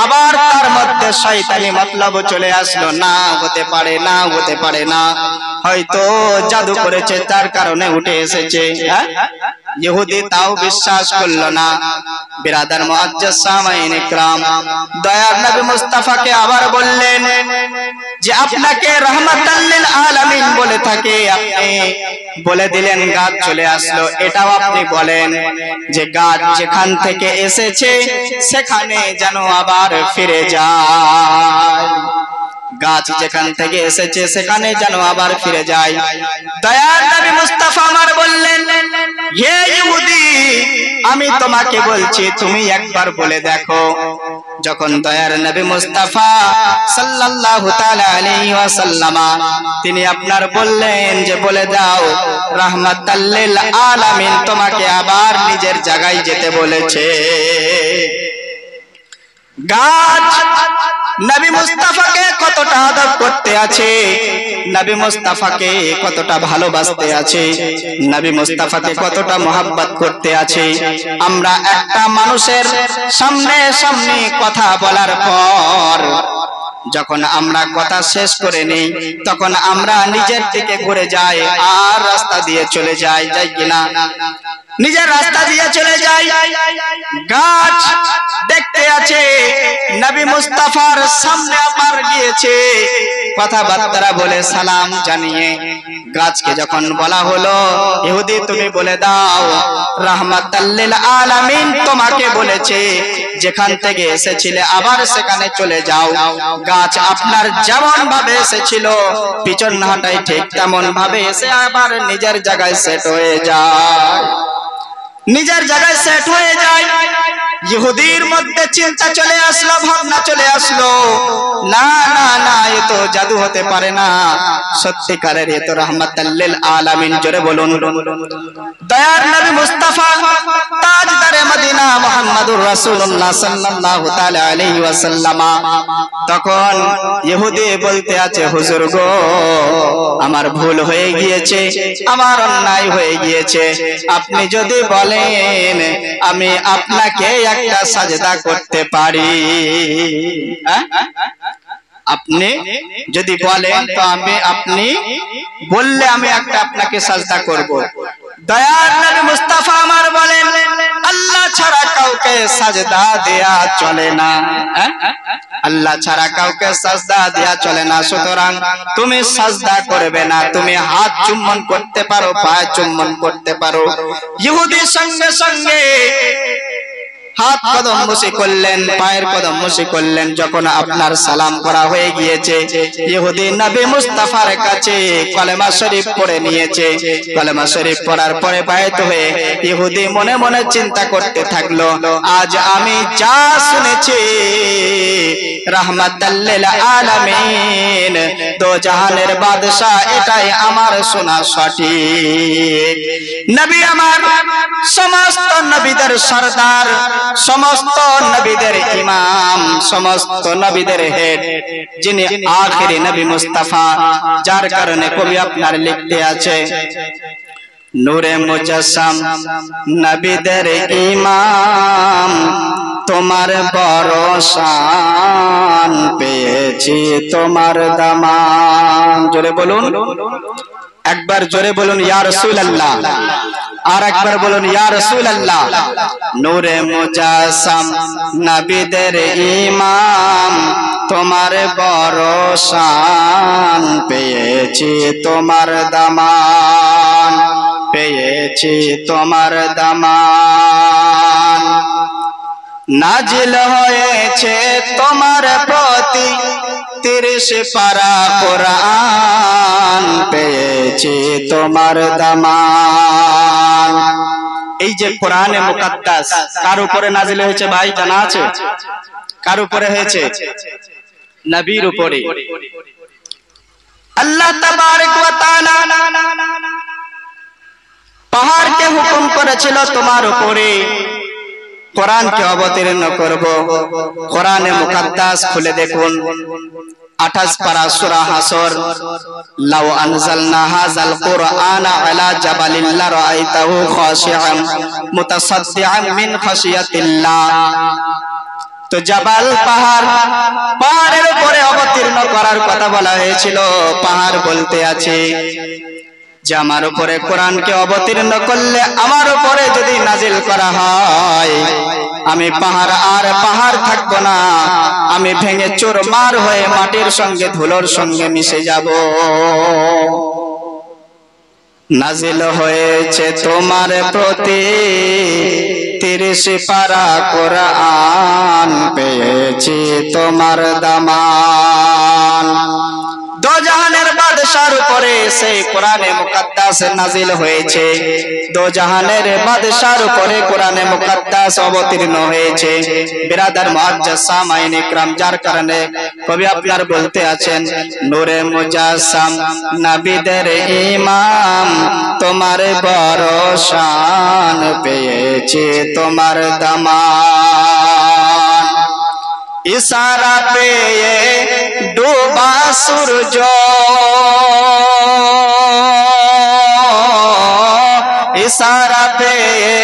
আবার তার মধ্যে শয়তানি মতলব চলে আসলো, না হতে পারে, না হতে পারে না, হয়তো জাদু করেছে তার কারণে উঠে এসেছে। ইহুদি তাও বিশ্বাস করলো না। বিরাদার মুআজ্জাজ সামাইন ইকরাম, দয়ার নবী মুস্তাফাকে আবার বললেন যে আপনাকে রাহমাতাল লিল আলামিন বলে থাকে, আপনি বলে দিলেন গাছ চলে আসলো, এটাও আপনি বলেন যে গাছ যেখান থেকে এসেছে সেখানে যেন আবার ফিরে যায়, গাছ যেখান থেকে এসেছে সেখানে যেন আবার ফিরে যায়। দয়ার নবী মুস্তাফা আমার বললেন, হে ইহুদি, আমি তোমাকে বলছি তুমি একবার বলে দেখো। যখন দয়ার নবী মুস্তাফা সাল্লাল্লাহু তাআলা আলাইহি ওয়াসাল্লাম তিনি আপনার বললেন যে বলে দাও, রাহমাতাল লিল আলামিন তোমাকে আবার নিজের জায়গায় যেতে বলেছে। গাছ নবী মুস্তাফাকে কতটা আদব করতে আছে, নবী মুস্তাফাকে কতটা ভালোবাসতে আছে, নবী মুস্তাফাকে কতটা মহব্বত করতে আছে। আমরা একটা মানুষের সামনে সামনে কথা বলার পর যখন আমরা কথা শেষ করে নেই, তখন আমরা নিজের দিকে ঘুরে যাই আর রাস্তা দিয়ে চলে যাই, যাই কিনা? নিজের রাস্তা দিয়ে চলে যাই। গাছ দেখতে আছে নবী মুস্তাফার সামনে আবার গিয়েছে, কথাবার্তা বলে সালাম জানিয়ে গাছকে যখন বলা হলো, ইহুদি তুমি বলে দাও, রাহমাতাল লিল আলামিন তোমাকে বলেছে যেখান থেকে এসেছিলে আবার সেখানে চলে যাও। গাছ আপনার যেমন ভাবে এসেছিল পিছন হাঁটাই ঠিক তেমন ভাবে এসে আবার নিজের জায়গায় সেট হয়ে যায়, নিজের জায়গায় সেট হয়ে যায়। ইহুদির মধ্যে চিন্তা চলে আসলো, ভাবনা চলে আসলো, না না না, এ তো জাদু হতে পারে না, সত্যিকারের এ তো রাহমাতাল লিল আলামিন। জোরে বলুন, দয়ার নবী মুস্তাফা তাজদারে মদিনা মুহাম্মাদুর রাসূলুল্লাহ সাল্লাল্লাহু তাআলা আলাইহি ওয়াসাল্লাম। তখন ইহুদি বলতে আছে, হুজুর গো, আমার ভুল হয়ে গিয়েছে, আমার অন্যায় হয়ে গিয়েছে, আপনি যদি বলেন আমি আপনাকে একটা সাজদা করতে পারি, আপনি যদি বলেন তো আপনি বললে আমি একটা আপনাকে সাজদা করব। দয়ার নবী মুস্তাফা আমার বলেন, আল্লাহ ছাড়া কাউকে সাজদা দেয়া চলে না, আল্লাহ ছাড়া কাউকে সাজদা দেয়া চলে না। সুতরাং তুমি সাজদা করবে না, তুমি হাত চুম্বন করতে পারো, পা চুম্বন করতে পারো। ইহুদি সঙ্গে সঙ্গে হাত কদম মুছে করলেন, পায়ের কদম মুছে করলেন। যখন আপনার সালাম করা হয়ে গিয়েছে, ইহুদি নবী মুস্তাফার কাছে কলেমা শরীফ পড়ে নিয়েছে। কলেমা শরীফ পড়ার পরে বায়ত হয়ে ইহুদি মনে মনে চিন্তা করতে থাকলো, আজ আমি যা শুনেছি রাহমাতাল লিল আলামিন, দো জাহানের বাদশা, এটাই আমার শোনা সঠিক। নবী আমার সমস্ত নবীদের সরদার, সমস্ত নবীদের ইমাম, সমস্ত নবীদের হেড, যিনি আখেরি নবী মুস্তাফা, যার কারণে কবি আপনার লিখতে আছে, নূরে মুজাসসাম নবীদের ইমাম, তোমার বড় শান, পেয়েছি তোমার দামান। জোরে বলুন, একবার জোরে বলুন ইয়া রাসূলুল্লাহ, আর একবার বলুন ইয়া রাসূলুল্লাহ। নূরে মুজাসসাম নবীদের ইমাম, তোমার বড় শান, পেয়েছি তোমার দামান, পেয়েছি তোমার দামান। নাজিল হয়েছে তোমার প্রতি 30 পারা কোরআন, পেয়েছি তোমার দামান। এই যে কোরআনে মুকাদ্দাস কার উপরে নাজিল হয়েছে ভাই জানা আছে? কার উপরে হয়েছে? নবীর উপরে। আল্লাহ তাবারক ওয়া তাআলা পাহাড়কে হুকুম করেছিল তোমার উপরে কোরআনকে অবতীর্ণ করব। কোরআনে মুকাদ্দাস খুলে দেখুন, 28 পারা সূরা হাসর, লাউ আনজালনা হাযাল কুরআনা আলা জাবালিন লারাআইতাহু খাশিআন মুতাসাদ্দিআন মিন খাশিয়াতিল্লাহ। তো জাবাল পাহাড়, পাহাড়ের উপরে অবতীর্ণ করার কথা বলা হয়েছিল। পাহাড় বলতে আছে যে আমার উপরে কোরআনকে অবতীর্ণ করলে, আমার উপরে যদি নাজিল করা হয়, আমি পাহাড় আর পাহাড় থাকবো না, আমি ভেঙে চুরমার হয়ে মাটির সঙ্গে ধুলোর সঙ্গে মিশে যাব। নাজিল হয়েছে তোমার প্রতি 30 পারা কোরআন, পেয়েছি তোমার দামান। দো জাহানের বাদশার উপরে সেই কোরআনে মুকাদ্দাস নাজিল হয়েছে। দো জাহানের বাদশার উপরে কোরআনে মুকাদ্দাস অবতীর্ণ হয়েছে। বিরাদার মুআজ্জাজ সামাইন ইকরাম, যার কারণে কবি আপনার বলতে আছেন, নূরে মুজাসসাম নবীদের ইমাম, তোমার বড় শান, পেয়েছি তোমার দামান। ইশারা পেয়ে ডোবা সূর্য, ইশারা পেয়ে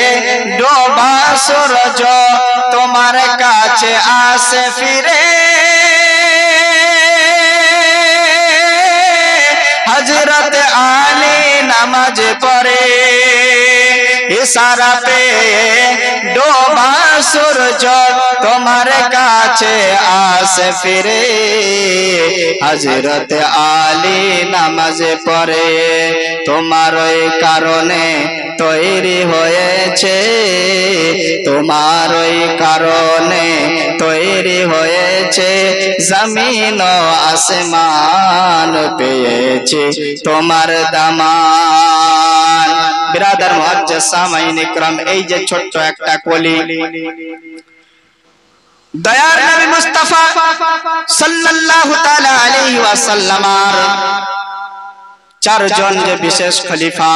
ডোবা সূর্য, তোমার কাছে আসে ফিরে। হযরত আলী নামাজ পড়ে, ইশারা পেয়ে ডোবা সূর্য, তোমার কাছে আসে ফিরে। হযরত আলী নামাজ পড়ে, তোমার ওই কারণে তৈরি হয়েছে, তোমার ওই কারণে তৈরি হয়েছে জমিন ও আসমান, পেয়েছে তোমার দামান। বিরাদার মুআজ্জাজ সামাইন ইকরাম, এই যে ছোট্ট একটা কলি, দয়ার নবী মুস্তাফা সাল্লাল্লাহু তাআলা আলাইহি ওয়াসাল্লামার 4 জন যে বিশেষ খলিফা,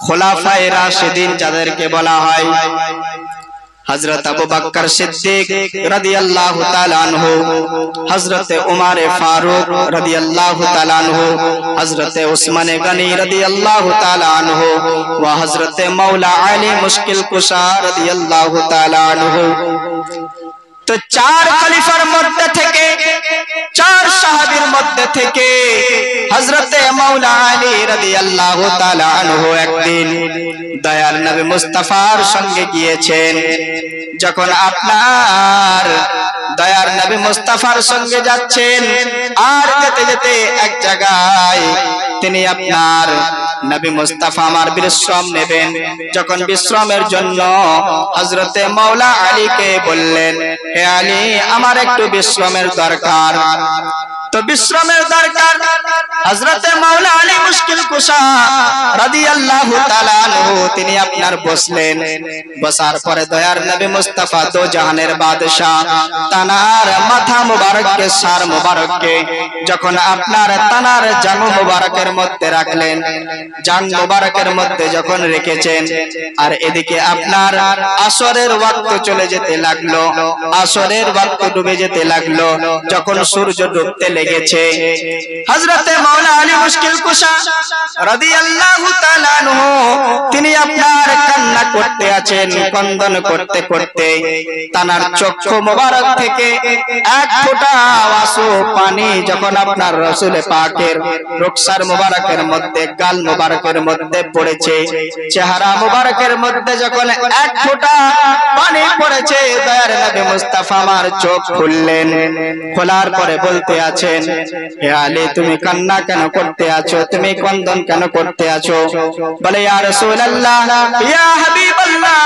খোলাফায়ে রাশিদিন যাদেরকে বলা হয়, হযরত আবু বকর সিদ্দিক রাদিয়াল্লাহু তাআলা আনহু, হযরত উমর ফারুক রাদিয়াল্লাহু তাআলা আনহু, হযরত উসমান গনি রাদিয়াল্লাহু তাআলা আনহু, ওয়া হযরত মাওলা আলী মুশকিল কুশা রাদিয়াল্লাহু তাআলা আনহু। তো 4 খলিফার মধ্যে থেকে, 4 সাহাবীর মধ্যে থেকে হযরত মাওলা আলী রাদিয়াল্লাহু তাআলা আনহু একদিন দয়াল নবী মুস্তাফার সঙ্গে গিয়েছেন। যখন আপনার দয়ার নবী মুস্তাফার সঙ্গে যাচ্ছেন, আর যেতে যেতে এক জায়গায় তিনি আপনার নবী মুস্তাফা আমার বিশ্রাম নেবেন। যখন বিশ্রামের জন্য হযরতে মাওলা আলীকে বললেন, হে আলী, আমার একটু বিশ্রামের দরকার। তো বিশ্রামের দরকার। হযরতে মাওলা আলী মুশকিল কুশা রাদিয়াল্লাহু তাআলা আনহু তিনি আপনার বসলেন। বসার পরে দয়ার নবী মুস্তাফা দো জাহানের বাদশা তানার মাথা মুবারককে সার মুবারককে যখন আপনার তানার জান মুবারকের মধ্যে রাখলেন, জান মুবারকের মধ্যে যখন রেখেছেন, আর এদিকে আপনার আসরের ওয়াক্ত চলে যেতে লাগলো, আসরের ওয়াক্ত ডুবে যেতে লাগলো। যখন সূর্য ডুবতে লেগেছে, হযরতে মাওলা আলী মুশকিল কুশা রাদিয়াল্লাহু তাআলা আনহু তিনি আপনার কান্না করতে আছেন। ক্রন্দন করতে করতে তানার চক্ষু মোবারক থেকে এক ফোঁটা আঁসু পানি যখন আপনার রাসূল পাকের রুখসার মোবারকের মধ্যে, গাল মোবারকের মধ্যে পড়েছে, চেহারা মোবারকের মধ্যে যখন এক ফোঁটা পানি পড়েছে, দয়ার নবী মুস্তাফা আমার চোখ খুললেন। খোলার পরে বলতে আছেন, হে আলী, তুমি কান্না কেন করতে আছো? তুমি ক্রন্দন কেন করতে আছো? বলে, ইয়া রাসূলুল্লাহ, ইয়া হাবিবাল্লাহ,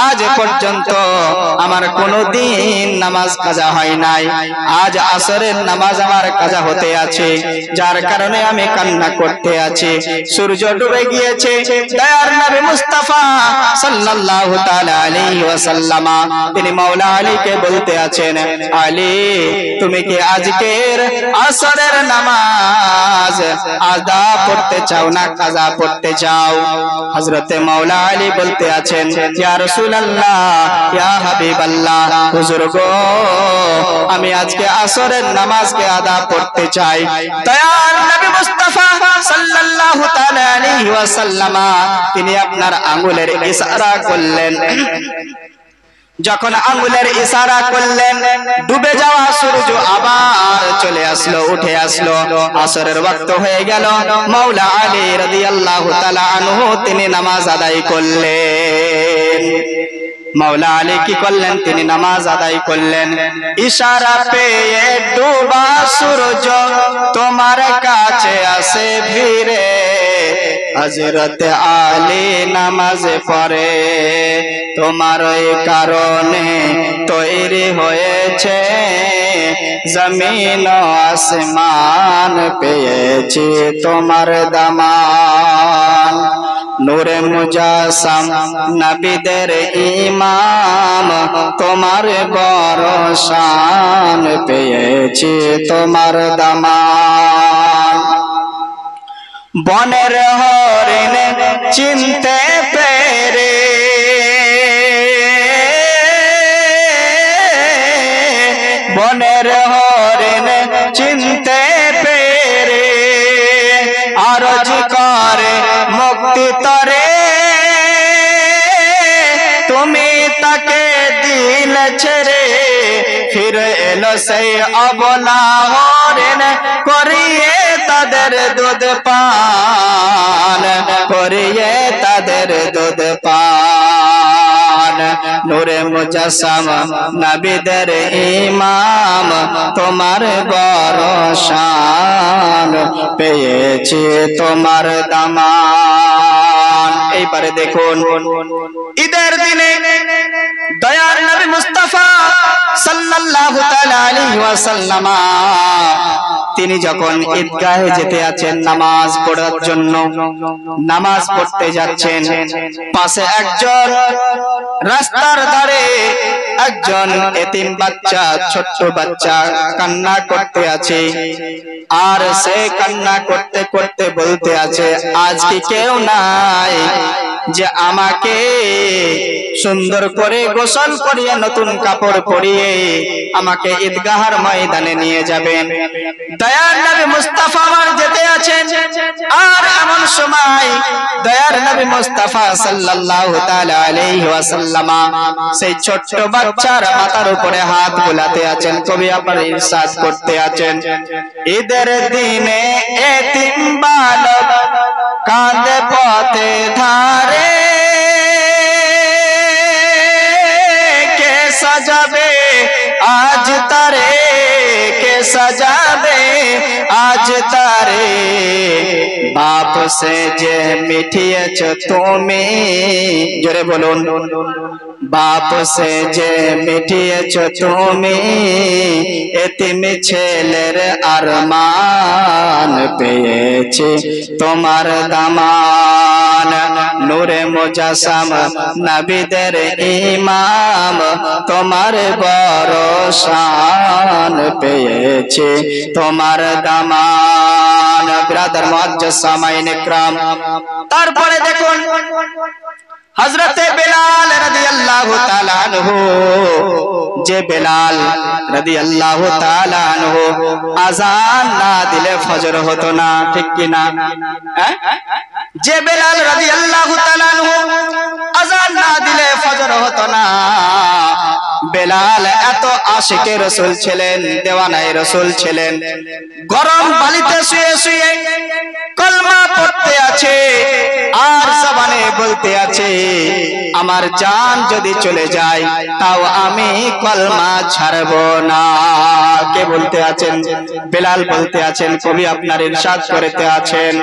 আজ পর্যন্ত আমার কোনদিন নামাজ কাজা হয় নাই। আজ আসরের নামাজ আমার কাজা হতে আছে, যার কারণে আমি কান্না করতে আছি। সূর্য ডুবে গিয়েছে। দয়ার নবী মুস্তাফা সাল্লাল্লাহু তাআলা আলাইহি ওয়াসাল্লাম তিনি মাওলা আলীকে বলতে আছেন, আলী, তুমি কি আজকের আসরের নামাজ আদা পড়তে চাও না কাজা পড়তে চাও? হযরতে মাওলা আলী বলতে আছেন, ইয়া রাসূলুল্লাহ, ইয়া হাবিবাল্লাহ, হুজুর গো, আমি আজকে আসরের নামাজকে আদা পড়তে চাই। দয়ার নবী মুস্তাফা সাল্লাল্লাহু তাআলা আলাইহি ওয়াসাল্লাম তিনি আপনার আঙ্গুলের ইশারা করলেন। যখন আঙ্গুলের ইশারা করলেন, ডুবে যাওয়া সূর্য আবার চলে আসলো, উঠে আসলো। আসরের ওয়াক্ত হয়ে গেল। মাওলা আলী রাদিয়াল্লাহু তাআলা আনহু তিনি নামাজ আদায় করলেন। মাওলা আলী কি করলেন? তিনি নামাজ আদায় করলেন। ইশারা পেয়ে ডুবা সূর্য তোমার কাছে আসে ভিড়ে, হযরত আলী নামাজ পড়ে, তোমার এই কারণে তৈরি হয়েছে জমিন ও আসমান, পেয়েছি তোমার দামান। নূরে মুজাসসাম নবীদের ইমাম, তোমার বড় শান, পেয়েছি তোমার দামান। বনের হরিণ চিনতে পেরে, বনের হরিণ চিনতে পেরে, আরজ করে মুক্তি তরে, তুমি তাকে দিলে ছেড়ে, ফিরে এলো সেই অবলা হরিণ, করিয়ে তাদের দুধ পান, করিয়ে তাদের দুধ পান। নূরে মুজাসসাম নবীদের ইমাম, তোমার বড় শান, পেয়েছি তোমার দামান। এইবারে দেখুন, ঈদের দিনে দয়ার নবী মুস্তাফা সাল্লাল্লাহু তাআলা আলাইহি ওয়াসাল্লাম তিনি যখন ঈদগাহে যেতে আছেন নামাজ পড়ার জন্য, নামাজ পড়তে যাচ্ছেন, পাশে একজন রাস্তার ধারে একজন এতিম বাচ্চা, ছোট্ট বাচ্চা কান্না করতে আছে। আর সে কান্না করতে করতে বলতে আছে, আজ কি কেউ নাই যে আমাকে সুন্দর করে গোসল করিয়ে নতুন কাপড় পরিয়ে আমাকে ঈদগাহের ময়দানে নিয়ে যাবেন? দয়ার নবী মুস্তাফা আমার যেতে আছেন। আর এমন সময় দয়ার নবী মুস্তাফা সাল্লাল্লাহু তাআলা আলাইহি ওয়াসাল্লাম সেই ছোট্ট বাচ্চার মাথার উপরে হাত বুলাতে আছেন। কবি আবার ইরশাদ করতে আছেন, ঈদের দিনে এতিম বালক কাঁদে পথে ধারে, কে সাজাবে আজ তারে, কে সাজাবে আজ তারে, बाप से जे मिठियेछ तुमी जोरे बोलुन बाप से जे मिठियेछ तुमी एतिम छेलेर आरमान पेयेछि तोमार दामान नूरे मुजासम नबीदेर इमाम तोमार बड़ शान पेयेछि तोमार दामान बिरादर मुअज्जज सामाईन इकराम तारपरे देखुन हजरते बेलाल रदियल्लाहु ताआला अन्हु जे बेलाल रदियल्लाहु ताआला अन्हु आजान ना दिले फजर हतो ना ठीक कि ना जे बेलाल रदियल्लाहु ताआला अन्हु आजान ना दिले फजर हतो ना बेलाल एत आशिके रसूल छिलेन देवानाए रसूल छिलेन गरम बालिते शुए शुए कलमा पढ़ते आछे आर जबाने बोलते आछे आमार जान जदि चले जाए ताओ आमी कलमा छाड़बो ना के बोलते आछेन बेलाल बोलते आछेन कवि आपनार इरशाद करते आछेन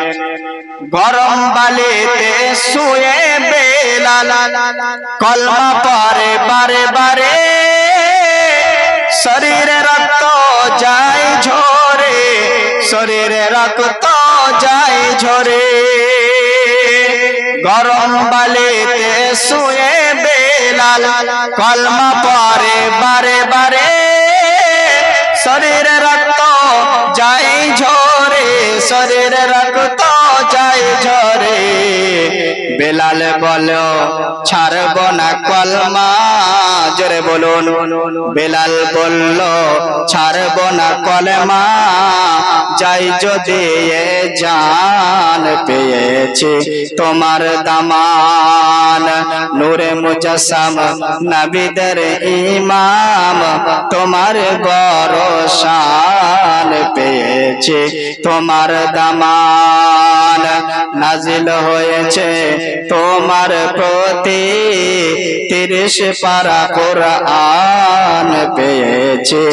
गरम बालिते शुए बेलाल कलमा पढ़े बारे बारे शरीर रक्त जाए झरे शरीर रक्त जाए झरे गरम बालिते शुए बेलाल कलमा पढ़े बारे बारे शरीर रक्त जाए झरे शरीर रक्त जाए झरे बेलाल बोलो छाड़बो ना कलमा जोरे बोलुन बेलाल बोलो छाड़बो ना कलमा जाई जदि ए जान पेयेछि तोमार दामान नूरे मुजस्सम नबीदेर इमाम तोमार बड़ शान पेयेछि तोमार दामान नाजिल होयेछे तोमार प्रति 30 पारा कुरआन पेयेछि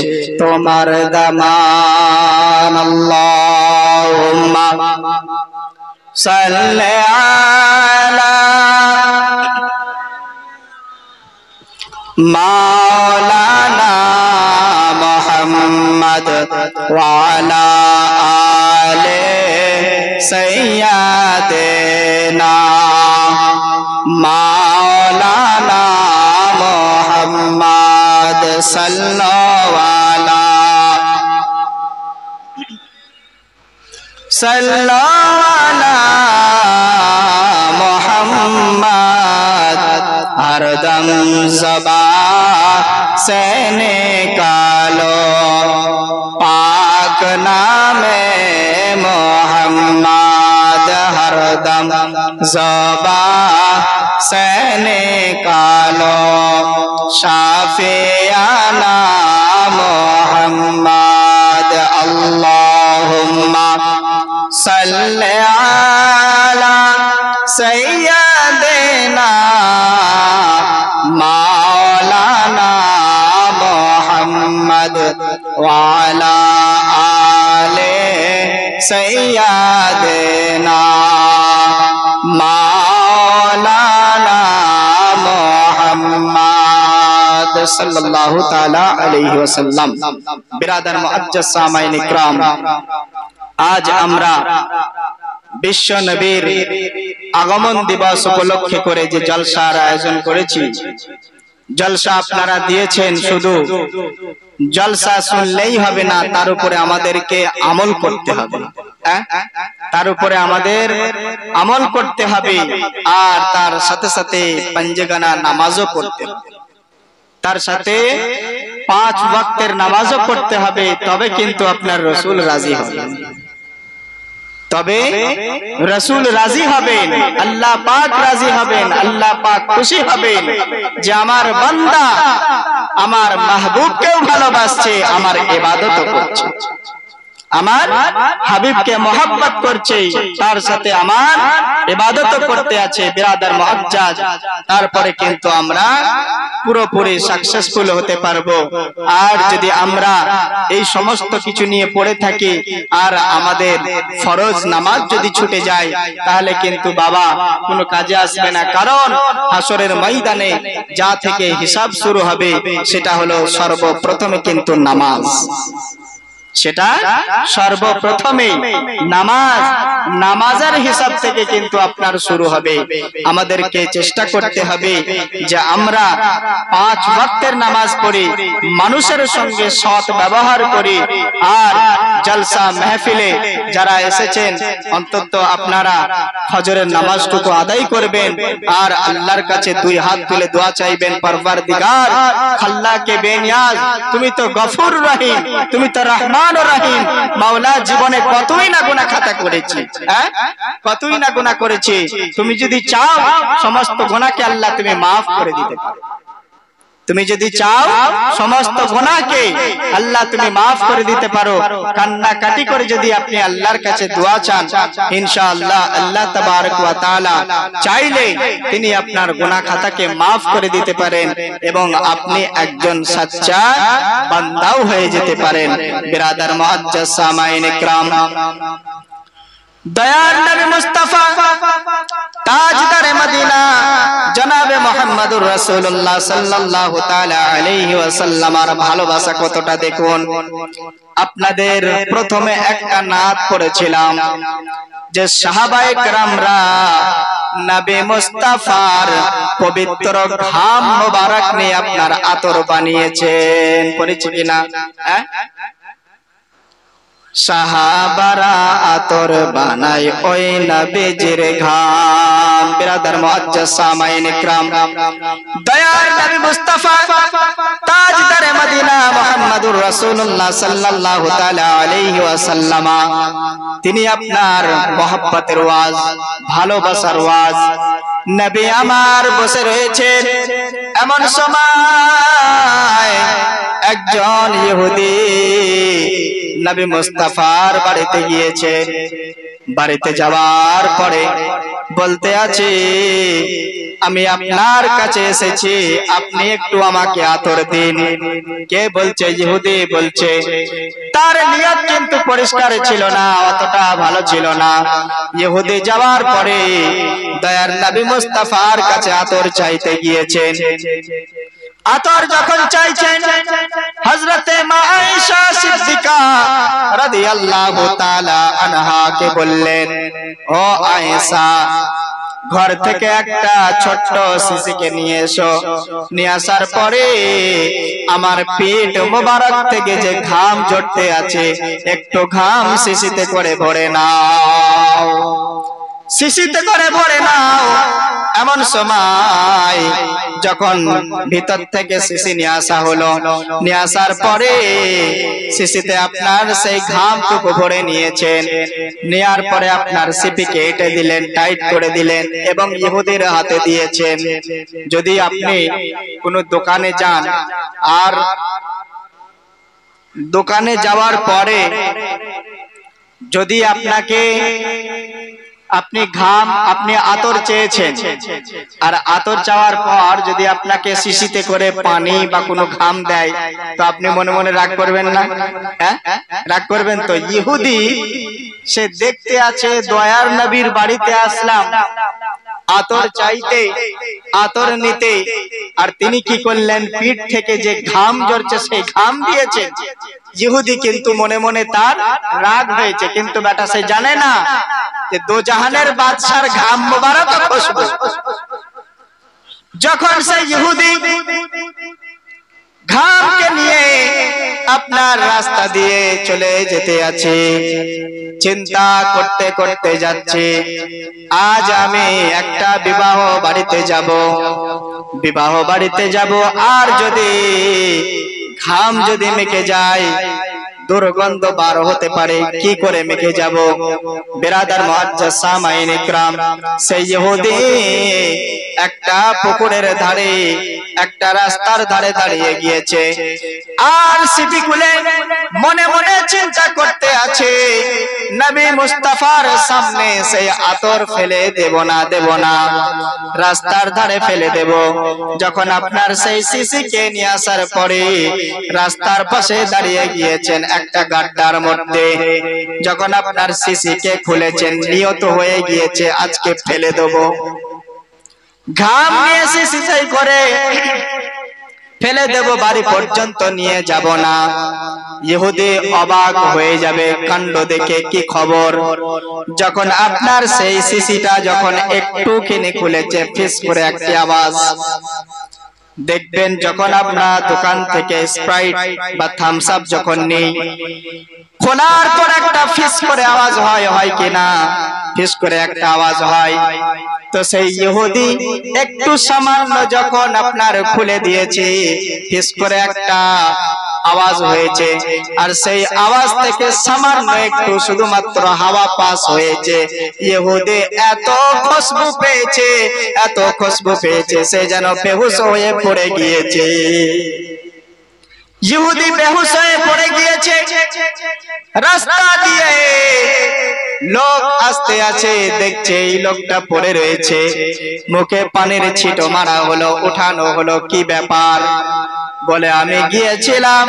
तोमार दामान अल्लाहुम्मा सल्लि अला मौलाना मुहम्मद व अला आले सय्यदना मौलाना मुहम्मद सल्लल्लाहु अला मुहम्मद हरदम ज़बान से निकालो पाक नामे मोहम्मद हरदम ज़बान से निकालो शाफियाना मोहम्मद अल्लाहुम्मा सल्लि अला सय्यदना मौलाना मुहम्मद व अला आले सय्यदना मौलाना मुहम्मद सल्लल्लाहु ताला अलैहि वसल्लम बिरादर मुअज्जज सामाईन इकराम आज आमरा विश्व नबीर आगमन दिवस उपलक्षे करे जे जलसार आयोजन करेছি जलसा আপনারা দিয়েছেন শুধু जलसा শুনলেই হবে না তার উপরে আমাদেরকে আমল করতে হবে তার উপরে আমাদের আমল করতে হবে আর তার সাথে সাথে পাঁচগানা নামাজও পড়তে হবে তার সাথে 5 ওয়াক্তের নামাজও পড়তে হবে তবে কিন্তু আপনার রাসূল রাজি হবেন তবে রাসূল রাজি হবেন আল্লাহ পাক রাজি হবেন আল্লাহ পাক খুশি হবেন যে আমার বান্দা আমার মাহবুবকেও ভালোবাসছে আমার ইবাদতও করছে আমার হাবিবকে মহব্বত করছে, তার সাথে আমার ইবাদত করতে আছে বিরাদার মুআজ্জাজ, তারপরে কিন্তু আমরা পুরোপুরি সাকসেসফুল হতে পারবো। আর যদি আমরা এই সমস্ত কিছু নিয়ে পড়ে থাকি আর আমাদের ফরজ নামাজ যদি ছুটে যায়, তাহলে কিন্তু বাবা কোনো কাজে আসবে না। কারণ হাসরের ময়দানে যা থেকে হিসাব শুরু হবে সেটা হলো সর্বপ্রথমে কিন্তু নামাজ। সেটা সর্বপ্রথমে নামাজ, নামাজের হিসাব থেকে কিন্তু আপনার শুরু হবে। আমাদেরকে চেষ্টা করতে হবে যে আমরা 5 ওয়াক্তের নামাজ পড়ি, মানুষের সঙ্গে সৎ ব্যবহার করি, আর জলসা মেহফিলে যারা এসেছেন অন্তত আপনারা ফজরের নামাজটুকু আদায় করবেন আর আল্লাহর কাছে 2 হাত তুলে দোয়া চাইবেন, পরওয়ারদিগার খাল্লাকে বেনিয়াজ, তুমি তো গফুর রহিম, তুমি তো রহমান রহিম। মাওলা জীবনে কতই না গুনাহ খাতা করেছি, কতই না গুনাহ করেছি, তুমি যদি চাও সমস্ত গুনাহকে আল্লাহ তুমি maaf করে দিতে পারো। তুমি যদি চাও সমস্ত গুনাহকে আল্লাহ তুমি maaf করে দিতে পারো। কান্নাকাটি করে যদি আপনি আল্লাহর কাছে দোয়া চান, ইনশাআল্লাহ আল্লাহ তাবারক ওয়া তাআলা চাইলে তিনি আপনার গুনাহ খাতাকে maaf করে দিতে পারেন এবং আপনি একজন সচ্চা বান্দাও হয়ে যেতে পারেন। বিরাদার মুআজ্জাজ সামাইনে کرام, দয়ার নবী মুস্তাফা তাজদার মদিনা জনাবে মুহাম্মদুর রাসূলুল্লাহ সাল্লাল্লাহু তাআলা আলাইহি ওয়াসাল্লামের ভালোবাসা কতটা দেখুন। আপনাদের প্রথমে একটা নাত পড়েছিলাম যে সাহাবায়ে কেরামরা নবী মুস্তাফার পবিত্র ঘাম মোবারক নিয়ে আপনার আতর বানিয়েছেন, পড়েছি কিনা? সাহাবারা আতর বানায় ওই নবীজির ঘাম। বিরাদার মুআজ্জাজ সামাইনে کرام, দয়ার নবী মুস্তাফা তাজদারে মদিনা মুহাম্মদুর রাসূলুল্লাহ সাল্লাল্লাহু তাআলা আলাইহি ওয়াসাল্লাম তিনি আপনার মহব্বতের ওয়াজ, ভালোবাসার ওয়াজ। নবী আমার বসে রয়েছেন, এমন সময় একজন ইহুদি নবী মুস্তাফার বাড়িতে গিয়েছে। বাড়িতে যাওয়ার পরে বলতে আছে, আমি আপনার কাছে এসেছি, আপনি একটু আমাকে আতর দিন। কে বলছে? ইহুদি বলছে। তার নিয়ত কিন্তু পরিষ্কার ছিল না, অতটা ভালো ছিল না। ইহুদি যাওয়ার পরে দয়ার নবী মুস্তাফার কাছে আতর চাইতে গিয়েছেন। আতর যখন চাইছেন, হযরতে মা আয়েশা সিদ্দিকা রাদিয়াল্লাহু তাআলা আনহাকে বললেন, ও আয়েশা, ঘর থেকে একটা ছোট্ট শিশিকে নিয়ে এসো। নিয়ে আসার পরে আমার পেট মোবারক থেকে যে ঘাম ঝরতে আছে, একটু ঘাম শিশিতে করে ভরে নাও, শিশিতে করে ভরে নাও। এমন সময় যখন ভিতর থেকে শিশি নিয়ে আসা হলো, নিয়ে আসার পরে শিশিতে আপনার সেই ঘামটুকু ভরে নিয়েছেন। নেয়ার পরে আপনার সিপিকে এঁটে দিলেন, টাইট করে দিলেন এবং ইহুদির হাতে দিয়েছেন। যদি আপনি কোনো দোকানে যান আর দোকানে যাওয়ার পরে যদি আপনাকে আপনি আতর চেয়েছেন আর আতর চাওয়ার পর যদি আপনাকে শিশিতে করে পানি বা কোনো ঘাম দেয়, তো আপনি মনে মনে রাগ করবেন না? রাগ করবেন তো। ইহুদি সে দেখতে আছে দয়ার নবীর বাড়িতে আসলাম আতর চাইতে, আতর নিতে, আর তিনি কি করলেন? পিঠ থেকে যে ঘাম ঝরছে সেই ঘাম দিয়েছেন। ইহুদি কিন্তু মনে মনে তার রাগ হয়েছে, কিন্তু বেটা সে জানে না যে দো জাহানের বাদশার ঘাম মোবারক খুশবু। যখন সেই ইহুদি ঘামকে নিয়ে আপনার রাস্তা দিয়ে চলে যেতে আছে, চিন্তা করতে করতে যাচ্ছে, আজ আমি একটা বিবাহ বাড়িতে যাব, বিবাহ বাড়িতে যাব, আর যদি ঘাম যদি মেখে যায়, দুর্গন্ধ বার হতে পারে, কি করে মেখে যাব? বিরাদার মুআজ্জাজ সামাইন ইকরাম, সেই ইহুদি একটা পুকুরের ধারে, একটা রাস্তার ধারে দাঁড়িয়ে গিয়েছে আর সিপি খুলে মনে মনে চিন্তা করতে আছে, নবী মুস্তাফার সামনে সেই আতর ফেলে দেব না, রাস্তার ধারে ফেলে দেব। যখন আপনার সেই শিশিকে নিয়ে আসার পরে রাস্তার পাশে দাঁড়িয়ে গিয়েছেন একটা গাড্ডার মধ্যে, যখন আপনার শিশিকে খুলেছেন, নিয়ত হয়ে গিয়েছে আজকে ফেলে দেব। ঘাম নিয়ে শিশি করে ফেলে দেব, বাড়ি পর্যন্ত নিয়ে যাব না। ইহুদি অবাক হয়ে যাবে কাণ্ড দেখে, কি খবর? যখন আপনার সেই শিশিটা যখন একটুখানি খুলেছে, ফিস করে একটি আওয়াজ দেখবেন। যখন আপনার দোকান থেকে স্প্রাইট বা থামস আপ যখন নেই, খোলার পর একটা ফিস করে আওয়াজ হয় কিনা? ফিস করে একটা আওয়াজ হয়। তো সেই ইহুদি একটু সামান্য যখন আপনার খুলে দিয়েছে, ফিস করে একটা আওয়াজ হয়েছে, আর সেই আওয়াজ থেকে সামান্য একটু শুধুমাত্র হাওয়া পাস হয়েছে। ইহুদি এত খুশবু পেয়েছে, এত খুশবু পেয়েছে, সে যেন বেহুশ হয়ে পড়ে গিয়েছে। ইহুদি বেহুশ হয়ে পড়ে গিয়েছে। রাস্তা দিয়ে লোক আসতে আছে, দেখছে এই লোকটা পড়ে রয়েছে, মুখে পানির ছিটো মারা হলো, উঠানো হলো, কি ব্যাপার? বলে, আমি গিয়েছিলাম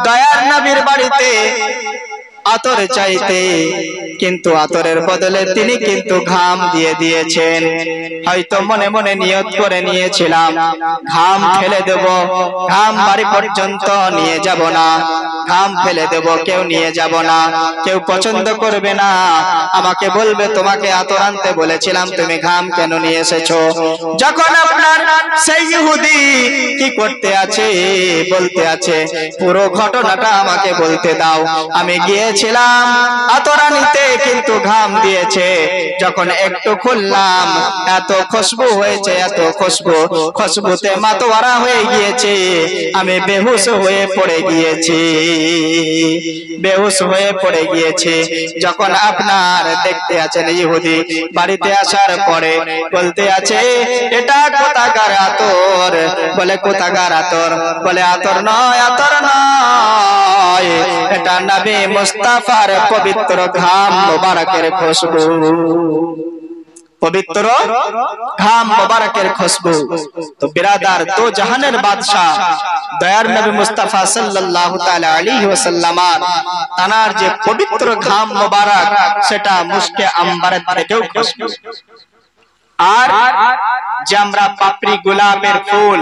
দয়ার নবীর বাড়িতে আতর চাইতে, কিন্তু আতরের বদলে তিনি কিন্তু ঘাম দিয়ে দিয়েছেন। হয়তো মনে মনে নিয়ত করে নিয়েছিলাম ঘাম ফেলে দেব, ঘাম বাড়ি পর্যন্ত নিয়ে যাব না, ঘাম ফেলে দেব, কেউ নিয়ে যাব না, কেউ পছন্দ করবে না, আমাকে বলবে তোমাকে আতর আনতে বলেছিলাম, তুমি ঘাম কেন নিয়ে এসেছো? যখন আপনার সেই ইহুদি কি করতে আছে, বলতে আছে, পুরো ঘটনাটা আমাকে বলতে দাও। আমি গিয়েছিলাম আতর আনিতে, কিন্তু ঘাম দিয়েছে, যখন একটু খুললাম এত খুশবু হয়েছে, এত খুশবুতে মাতোয়ারা হয়ে গিয়েছে, আমি বেহুশ হয়ে পড়ে গিয়েছি, বেহুশ হয়ে পড়ে গিয়েছে। যখন আপনার দেখতে আছেন ইহুদি বাড়িতে আসার পরে বলতে আছে, এটা কোথাকার আতর? বলে, কোথাকার আতর? বলে, আতর নয়, আতর নয়, এটা নবী মুস্তাফার পবিত্র ঘাম মোবারকের খুশবু, পবিত্র ঘাম মোবারকের খুশবু। তো বিরাদার, দো জাহানের বাদশাহ দয়ার নবী মুস্তাফা সাল্লাল্লাহু তাআলা আলাইহি ওয়াসাল্লাম তানার যে পবিত্র ঘাম মোবারক, সেটা মুশকে আম্বারের থেকেও খুশবু। আর যে আমরা পাপড়ি গোলাপের ফুল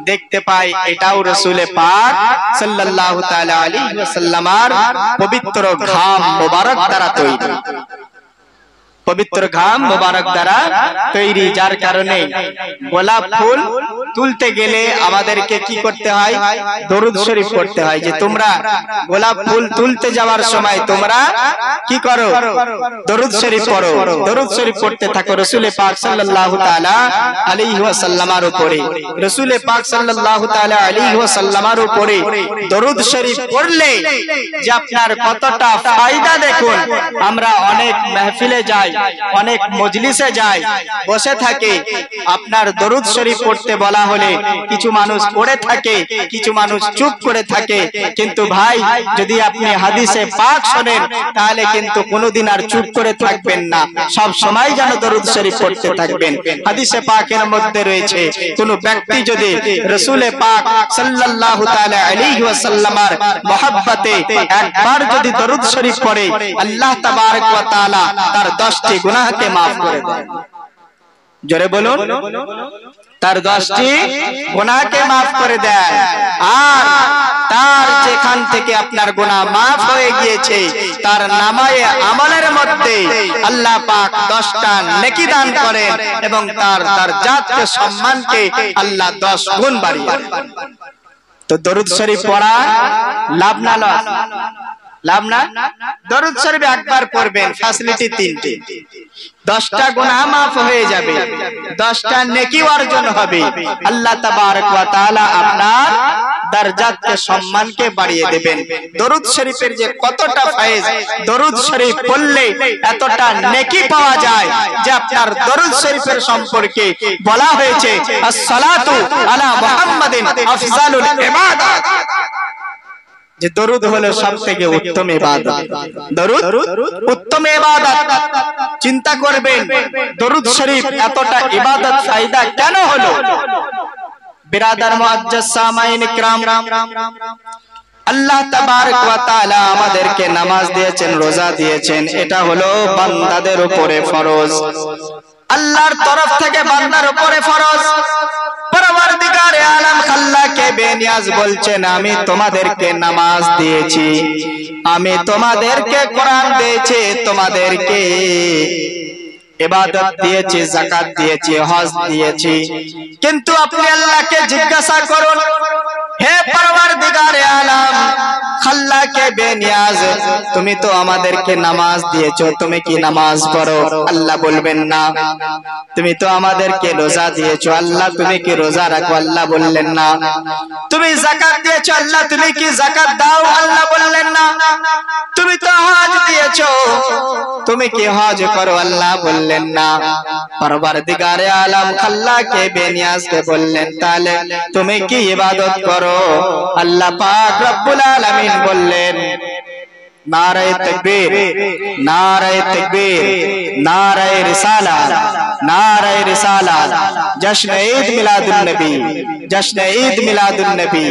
দেখতে পাই, এটাও রাসূল পাক সাল্লাল্লাহু তাআলা আলাইহি ওয়াসাল্লামের পবিত্র ঘাম মোবারক দ্বারা তৈরি, পবিত্র ঘাম মোবারক দ্বারা তৈরি। যার কারণে গোলাপ ফুল তুলতে গেলে আমাদেরকে কি করতে হয়? দরুদ শরীফ পড়তে হয়। যে তোমরা গোলাপ ফুল তুলতে যাওয়ার সময় তোমরা কি করো? দরুদ শরীফ পড়ো। দরুদ শরীফ পড়তে থাকো রাসূল পাক সাল্লাল্লাহু তাআলা আলাইহি ওয়াসাল্লামের উপরে। রাসূল পাক সাল্লাল্লাহু তাআলা আলাইহি ওয়াসাল্লামের উপরে দরুদ শরীফ পড়লে যে আপনার কতটা ফায়দা দেখুন। আমরা অনেক মাহফিলে যাই, অনেক মজলিসে যাই, বসে থাকে, আপনার দরুদ শরীফ পড়তে বলা হলে কিছু মানুষ পড়ে থাকে, কিছু মানুষ চুপ করে থাকে। কিন্তু ভাই, যদি আপনি হাদিসে পাক শোনেন তাহলে কিন্তু কোনোদিন আর চুপ করে থাকবেন না, সব সময় যেন দরুদ শরীফ পড়তে থাকবেন। হাদিসে পাকের মধ্যে রয়েছে, কোন ব্যক্তি যদি রাসূল পাক সাল্লাল্লাহু তাআলা আলাইহি ওয়াসাল্লামের মহব্বতে একবার যদি দরুদ শরীফ পড়ে, আল্লাহ তাবারক ওয়া তাআলা তার 10টি গুনাহকে maaf করে দেন। জোরে বলুন, তার 10টি গুনাহকে maaf করে দেয়। আর তার যেখান থেকে আপনার গুনাহ maaf হয়ে গিয়েছে, তার নামায়ে আমলের মধ্যে আল্লাহ পাক 10টা নেকি দান করেন এবং তার দরজাতকে সম্মানকে আল্লাহ 10 গুণ বাড়িয়ে দেন। তো দরুদ শরীফ পড়া লাভ না লস? লাভ না? দরুদ শরীফ একবার পড়বেন, ফ্যাসিলিটি 3টে, 10টা গুনাহ maaf হয়ে যাবে, 10টা নেকি অর্জন হবে। আল্লাহ তাবারক ওয়া তাআলা আপনার দরজাতকে সম্মানকে বাড়িয়ে দেবেন। দরুদ শরীফের যে কতটা ফায়েজ, দরুদ শরীফ পড়লে এতটা নেকি পাওয়া যায় যে আপনার দরুদ শরীফের সম্পর্কে বলা হয়েছে আসসালাতু আলা মুহাম্মাদিন আফজালুল ইবাদাত, যে দরুদ হলো সবথেকে উত্তম ইবাদত। দরুদ উত্তম ইবাদত। চিন্তা করবেন দরুদ শরীফ এতটা ইবাদত ফায়দা কেন হলো? বিরাদার মুআজ্জাজ সামাইন ইকরাম, আল্লাহ তাবারক ওয়া তাআলা আমাদেরকে নামাজ দিয়েছেন, রোজা দিয়েছেন, এটা হলো বান্দাদের উপরে ফরজ। আল্লাহর তরফ থেকে বান্দার উপরে ফরজ। পরওয়ারদিগারে আলম আল্লাহকে বেনিয়াজ বলছেন, আমি তোমাদেরকে নামাজ দিয়েছি, আমি তোমাদেরকে কোরআন দিয়েছি, তোমাদেরকে ইবাদত দিয়েছি, যাকাত দিয়েছি, হজ দিয়েছি, কিন্তু আপনি আল্লাহকে জিজ্ঞাসা করুন, হে পরওয়ারদিগারে আলম আল্লাহকে বেনিয়াজ, তুমি তো আমাদেরকে নামাজ দিয়েছো, তুমি কি নামাজ পড়ো? আল্লাহ বলবেন না। তুমি তো আমাদেরকে রোজা দিয়েছো, আল্লাহ তুমি কি রোজা রাখো? আল্লাহ বললেন না। তুমি যাকাত দিয়েছো, আল্লাহ তুমি কি যাকাত দাও? আল্লাহ বললেন না। তুমি তো হজ দিয়েছো, তুমি কি হজ করো? আল্লাহ বললেন না। পরওয়ারদিগারে আলম আল্লাহকে বেনিয়াজকে বললেন, তাহলে তুমি কি ইবাদত করো? আল্লাহ পাক রব্বুল আলামিন বললেন, নারায়ে তাকবীর, নারায়ে তাকবীর, নারায়ে রিসালাত, নারায়ে রিসালাত, জশ্ন ঈদ মিলাদুন নবী, জশ্ন ঈদ মিলাদুন নবী,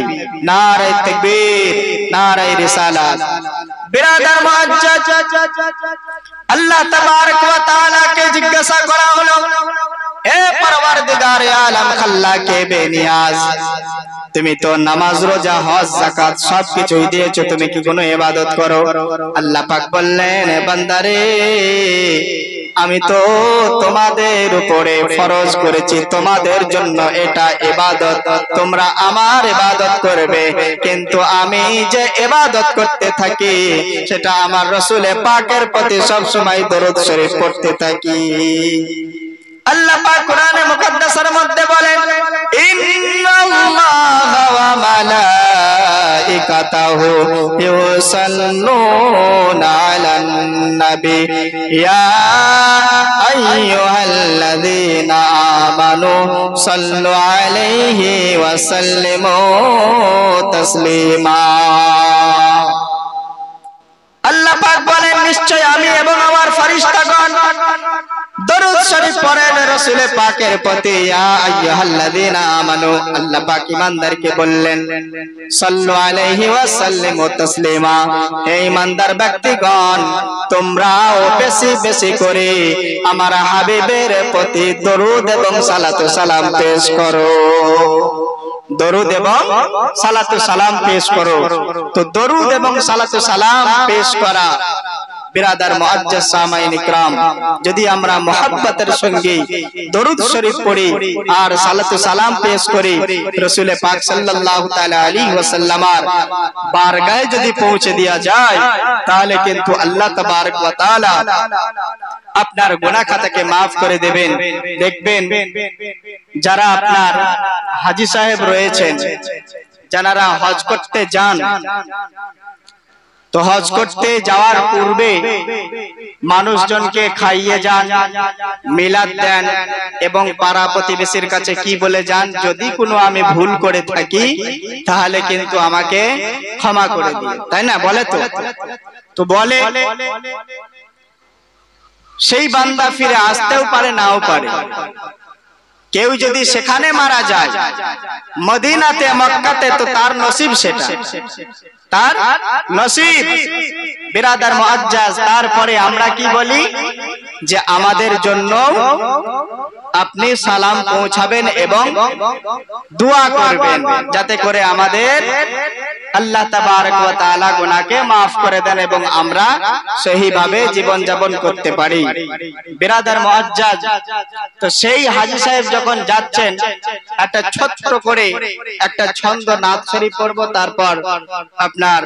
নারায়ে তাকবীর, নারায়ে রিসালাত। বিরাদার মুআজ্জাজ, আল্লাহ তাবারক ওয়া তাআলা কে জিজ্ঞাসা করা হলো, হে পরওয়ারদিগারে আলম আল্লাহকে বেনিয়াজ, তুমি তো নামাজ, রোজা, হজ, যাকাত সবকিছুই দিয়েছো, তুমি কি কোনো ইবাদত করো? আল্লাহ পাক বললেন, বান্দারে আমি তো তোমাদের উপরে ফরজ করেছি, তোমাদের জন্য এটা ইবাদত, তোমরা আমার ইবাদত করবে, কিন্তু আমি যে ইবাদত করতে থাকি সেটা আমার রাসূল পাকের প্রতি সব সময় দরুদ শরীফ পড়তে থাকি। আল্লাহ পাক কোরআনে মুকদ্দাসের মধ্যে বলেন, ইন্নাল্লাহা ওয়া মালাইকাতাহু ইউসাল্লুনা আলান নবী ইয়া আইয়ুহাল্লাযীনা আমানু সাল্লু আলাইহি ওয়া সাল্লিমু তাসলিমা। আল্লাহ পাক বলেন, নিশ্চয় আমি এবং আমার ফেরেশতাগণ দরুদ শরীফ পড়েন রাসূল পাকের প্রতি। ইয়া আইয়ুহাল্লাযীনা আমানু, আল্লাহ পাক ঈমানদারকে বললেন, সাল্লু আলাইহি ওয়া সাল্লিমু তাসলিমা, হে ঈমানদার ব্যক্তিগণ তোমরাও বেশি বেশি করে আমার হাবিবের প্রতি দরুদ এবং সালাতু সালাম পেশ করো। দরুদ এবং সালাতু সালাম পেশ করো। তো দরুদ এবং সালাতু সালাম পেশ করা, বিরাদার মুআজ্জাজ সামাইন ইকরাম, যদি আমরা মুহাব্বতের সঙ্গে দরুদ শরীফ পড়ি আর সালাতু সালাম পেশ করি, রাসূল পাক সাল্লাল্লাহু তাআলা আলাইহি ওয়াসাল্লামের বারগাহে যদি পৌঁছে দেয়া যায়, তাহলে কিন্তু আল্লাহ তাবারক ওয়া তাআলা আপনার গুনাহ খাতাকে maaf করে দেবেন। দেখবেন যারা আপনার হাজী সাহেব রয়েছেন, যারা হজ করতে যান, তো হজ করতে যাওয়ার পূর্বে মানুষজনকে খাইয়ে যান, মিলাদ দেন এবং পাড়া প্রতিবেশীর কাছে কি বলে যান, যদি কোনো আমি ভুল করে থাকি তাহলে কিন্তু আমাকে ক্ষমা করে দিন, তাই না? বলে তো বলে সেই বান্দা ফিরে আসতেও পারে, নাও পারে। কেউ যদি সেখানে মারা যায় মদিনাতে, মক্কাতে, তো তার নসিব, সেটা তার নসিব। বিরাদার মুআজ্জাজ, তারপরে আমরা কি বলি যে আমাদের জন্য আপনি সালাম পৌঁছাবেন এবং দোয়া করবেন যাতে করে আমাদের আল্লাহ তাবারক ওয়া তাআলা গুনাহকে maaf করে দেন এবং আমরা সহিভাবে জীবন যাপন করতে পারি। বিরাদার মুআজ্জাজ, তো সেই হাজী সাহেব যখন যাচ্ছেন, একটা ছোট্ট করে একটা ছন্দ নাত শরীফ পড়ব, তারপর আপনার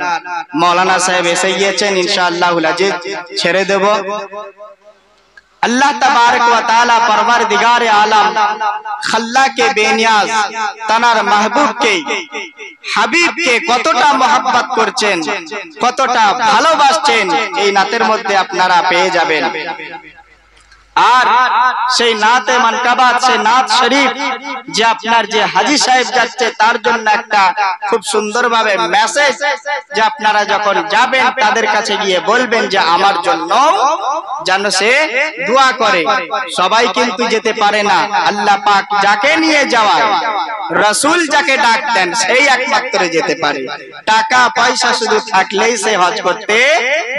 মাওলানা সাহেব এসে গিয়েছেন, ইনশাআল্লাহুল আজিজ ছেড়ে দেব। अल्लाह तबारक व तआला परवरदिगार आलम खल्ला के बेनियाज तनार महबूब के হাবিব কে কতটা মহব্বত করছেন, কতটা ভালোবাসছেন, এই নাতের মধ্যে আপনারা পেয়ে যাবেন। আর সেই নাতে মানকাবাত, সেই নাত শরীফ যে আপনার যে হাজী সাহেব যাচ্ছে তার জন্য একটা খুব সুন্দরভাবে মেসেজ, যে আপনারা যখন যাবেন তাদের কাছে গিয়ে বলবেন যে আমার জন্য যেন সে দোয়া করে। সবাই কিন্তু যেতে পারে না, আল্লাহ পাক যাকে নিয়ে যাওয়ায়, রাসূল যাকে ডাক দেন সেই একমাত্র যেতে পারে। টাকা পয়সা শুধু থাকলেই সে হজ করতে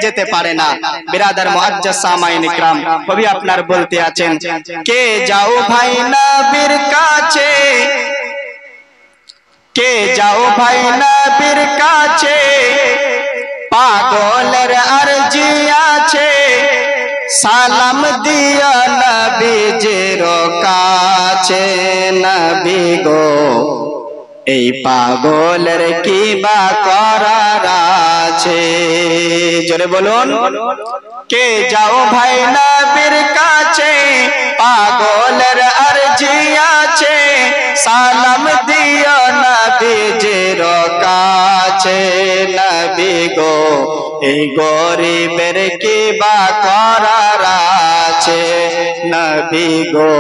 যেতে পারে না। বিরাদার মুআজ্জাজ সামাইন ইকরাম, কবি আপনার বলতে আছেন, কে যাও ভাই নবীর কাছে, কে যাও ভাই নবীর কাছে, পাগলের আরজি আছে, সালাম দিও নবীজির কাছে। নবী গো এই পাগলের কি বা করার আছে, জোরে বলুন। কে যাও ভাই নবীর কাছে, পাগলের আরজি আছে, সালাম দিও নবীজির কাছে। নবী গো এই গরিবের কি বা করার আছে, নবী গো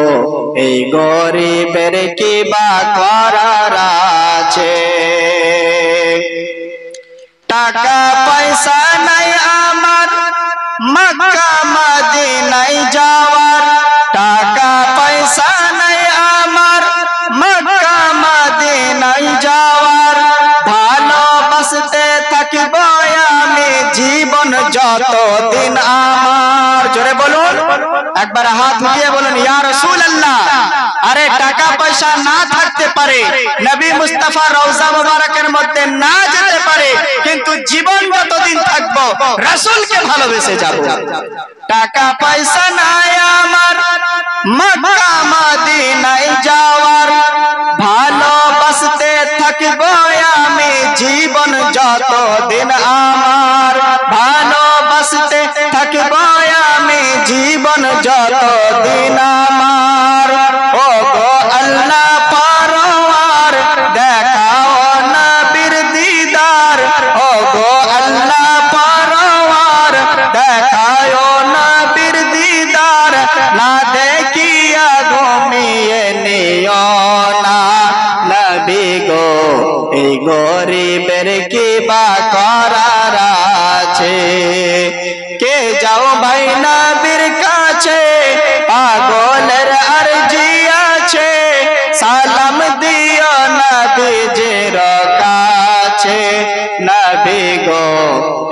এই গরিবের কি বা করার আছে। টাকা পয়সা নাই আমার মক্কা মদিনায় যাওয়ার, টাকা পয়সা নাই আমার মক্কা মদিনায় যাওয়ার, ভালোবাসতে থাকব আমি জীবন যতদিন আমার। জোরে বলুন, একবার হাত উঠিয়ে বলুন ইয়া রাসূলুল্লাহ। আরে টাকা পয়সা না থাকতে পারে, নবী মুস্তাফা রওজা মুবারকের মধ্যে না যেতে পারে, কিন্তু জীবন যতদিন থাকবো রাসূলকে ভালোবেসে যাব। টাকা পয়সা নাই আমার মক্কা মদিনায় যাওয়ার, ভালোবাসতে থাকব আমি জীবন যতদিন আমার, ভালোবাসতে থাকব আমি জীবন যতদিন আমার। ও গো আল্লাহ পরওয়ার দেখাও নবীর দিদার, ও গো আল্লাহ পরওয়ার দেখাও নবীর দিদার, না দেখিয়া ঘুমিয়ে নিও না। নবী গো এই গরিবের কি বা করার আছে, কে যাও ভাই নবীর কাছে, পাগলের আরজি আছে, সালাম দিও নবীজির কাছে। নবী গো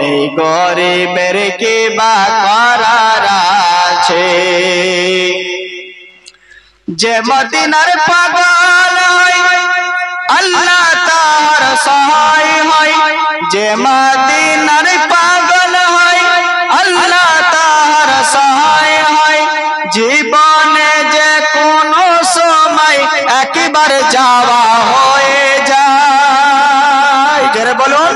এই গরিবের কি বা করার আছে। যে মদিনার পাগল হয় আল্লাহ তার সহায় হয়, যে মদিনার পাগল হয় আল্লাহ তার সহায় হয়, জীবনে যে কোনো সময় একবার যাওয়া হয়ে যায়। জোরে বলুন,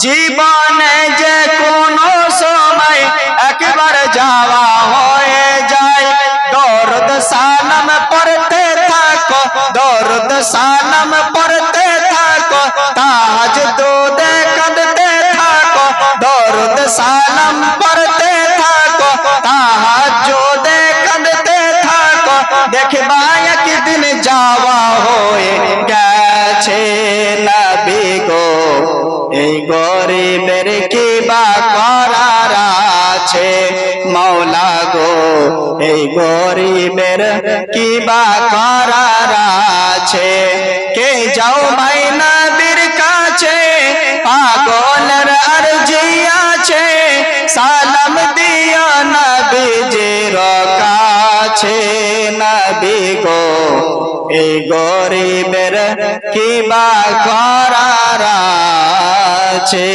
জীবনে যে কোনো সময় একবার যাওয়া হয়ে যায়। দরুদ সালাম পড়তে থাকো, দরুদ সালাম পড়তে থাকো, তাহাজ্জুদে কাঁদতে থাকো, দরুদ সালাম পড়তে থাকো, তাহাজ্জুদে কাঁদতে থাকো, দেখবা একদিন যাওয়া হয়ে গেছে। নবী গো এই গরিবের কি বা করার আছে, মওলা গো এই গরিবের কি বা করার আছে। কে যাও ভাই নবীর কাছে, পাগলের আরজি আছে, সালাম দিও নবীজির কাছে। নবী গো এই গরিবের কি বা করার আছে।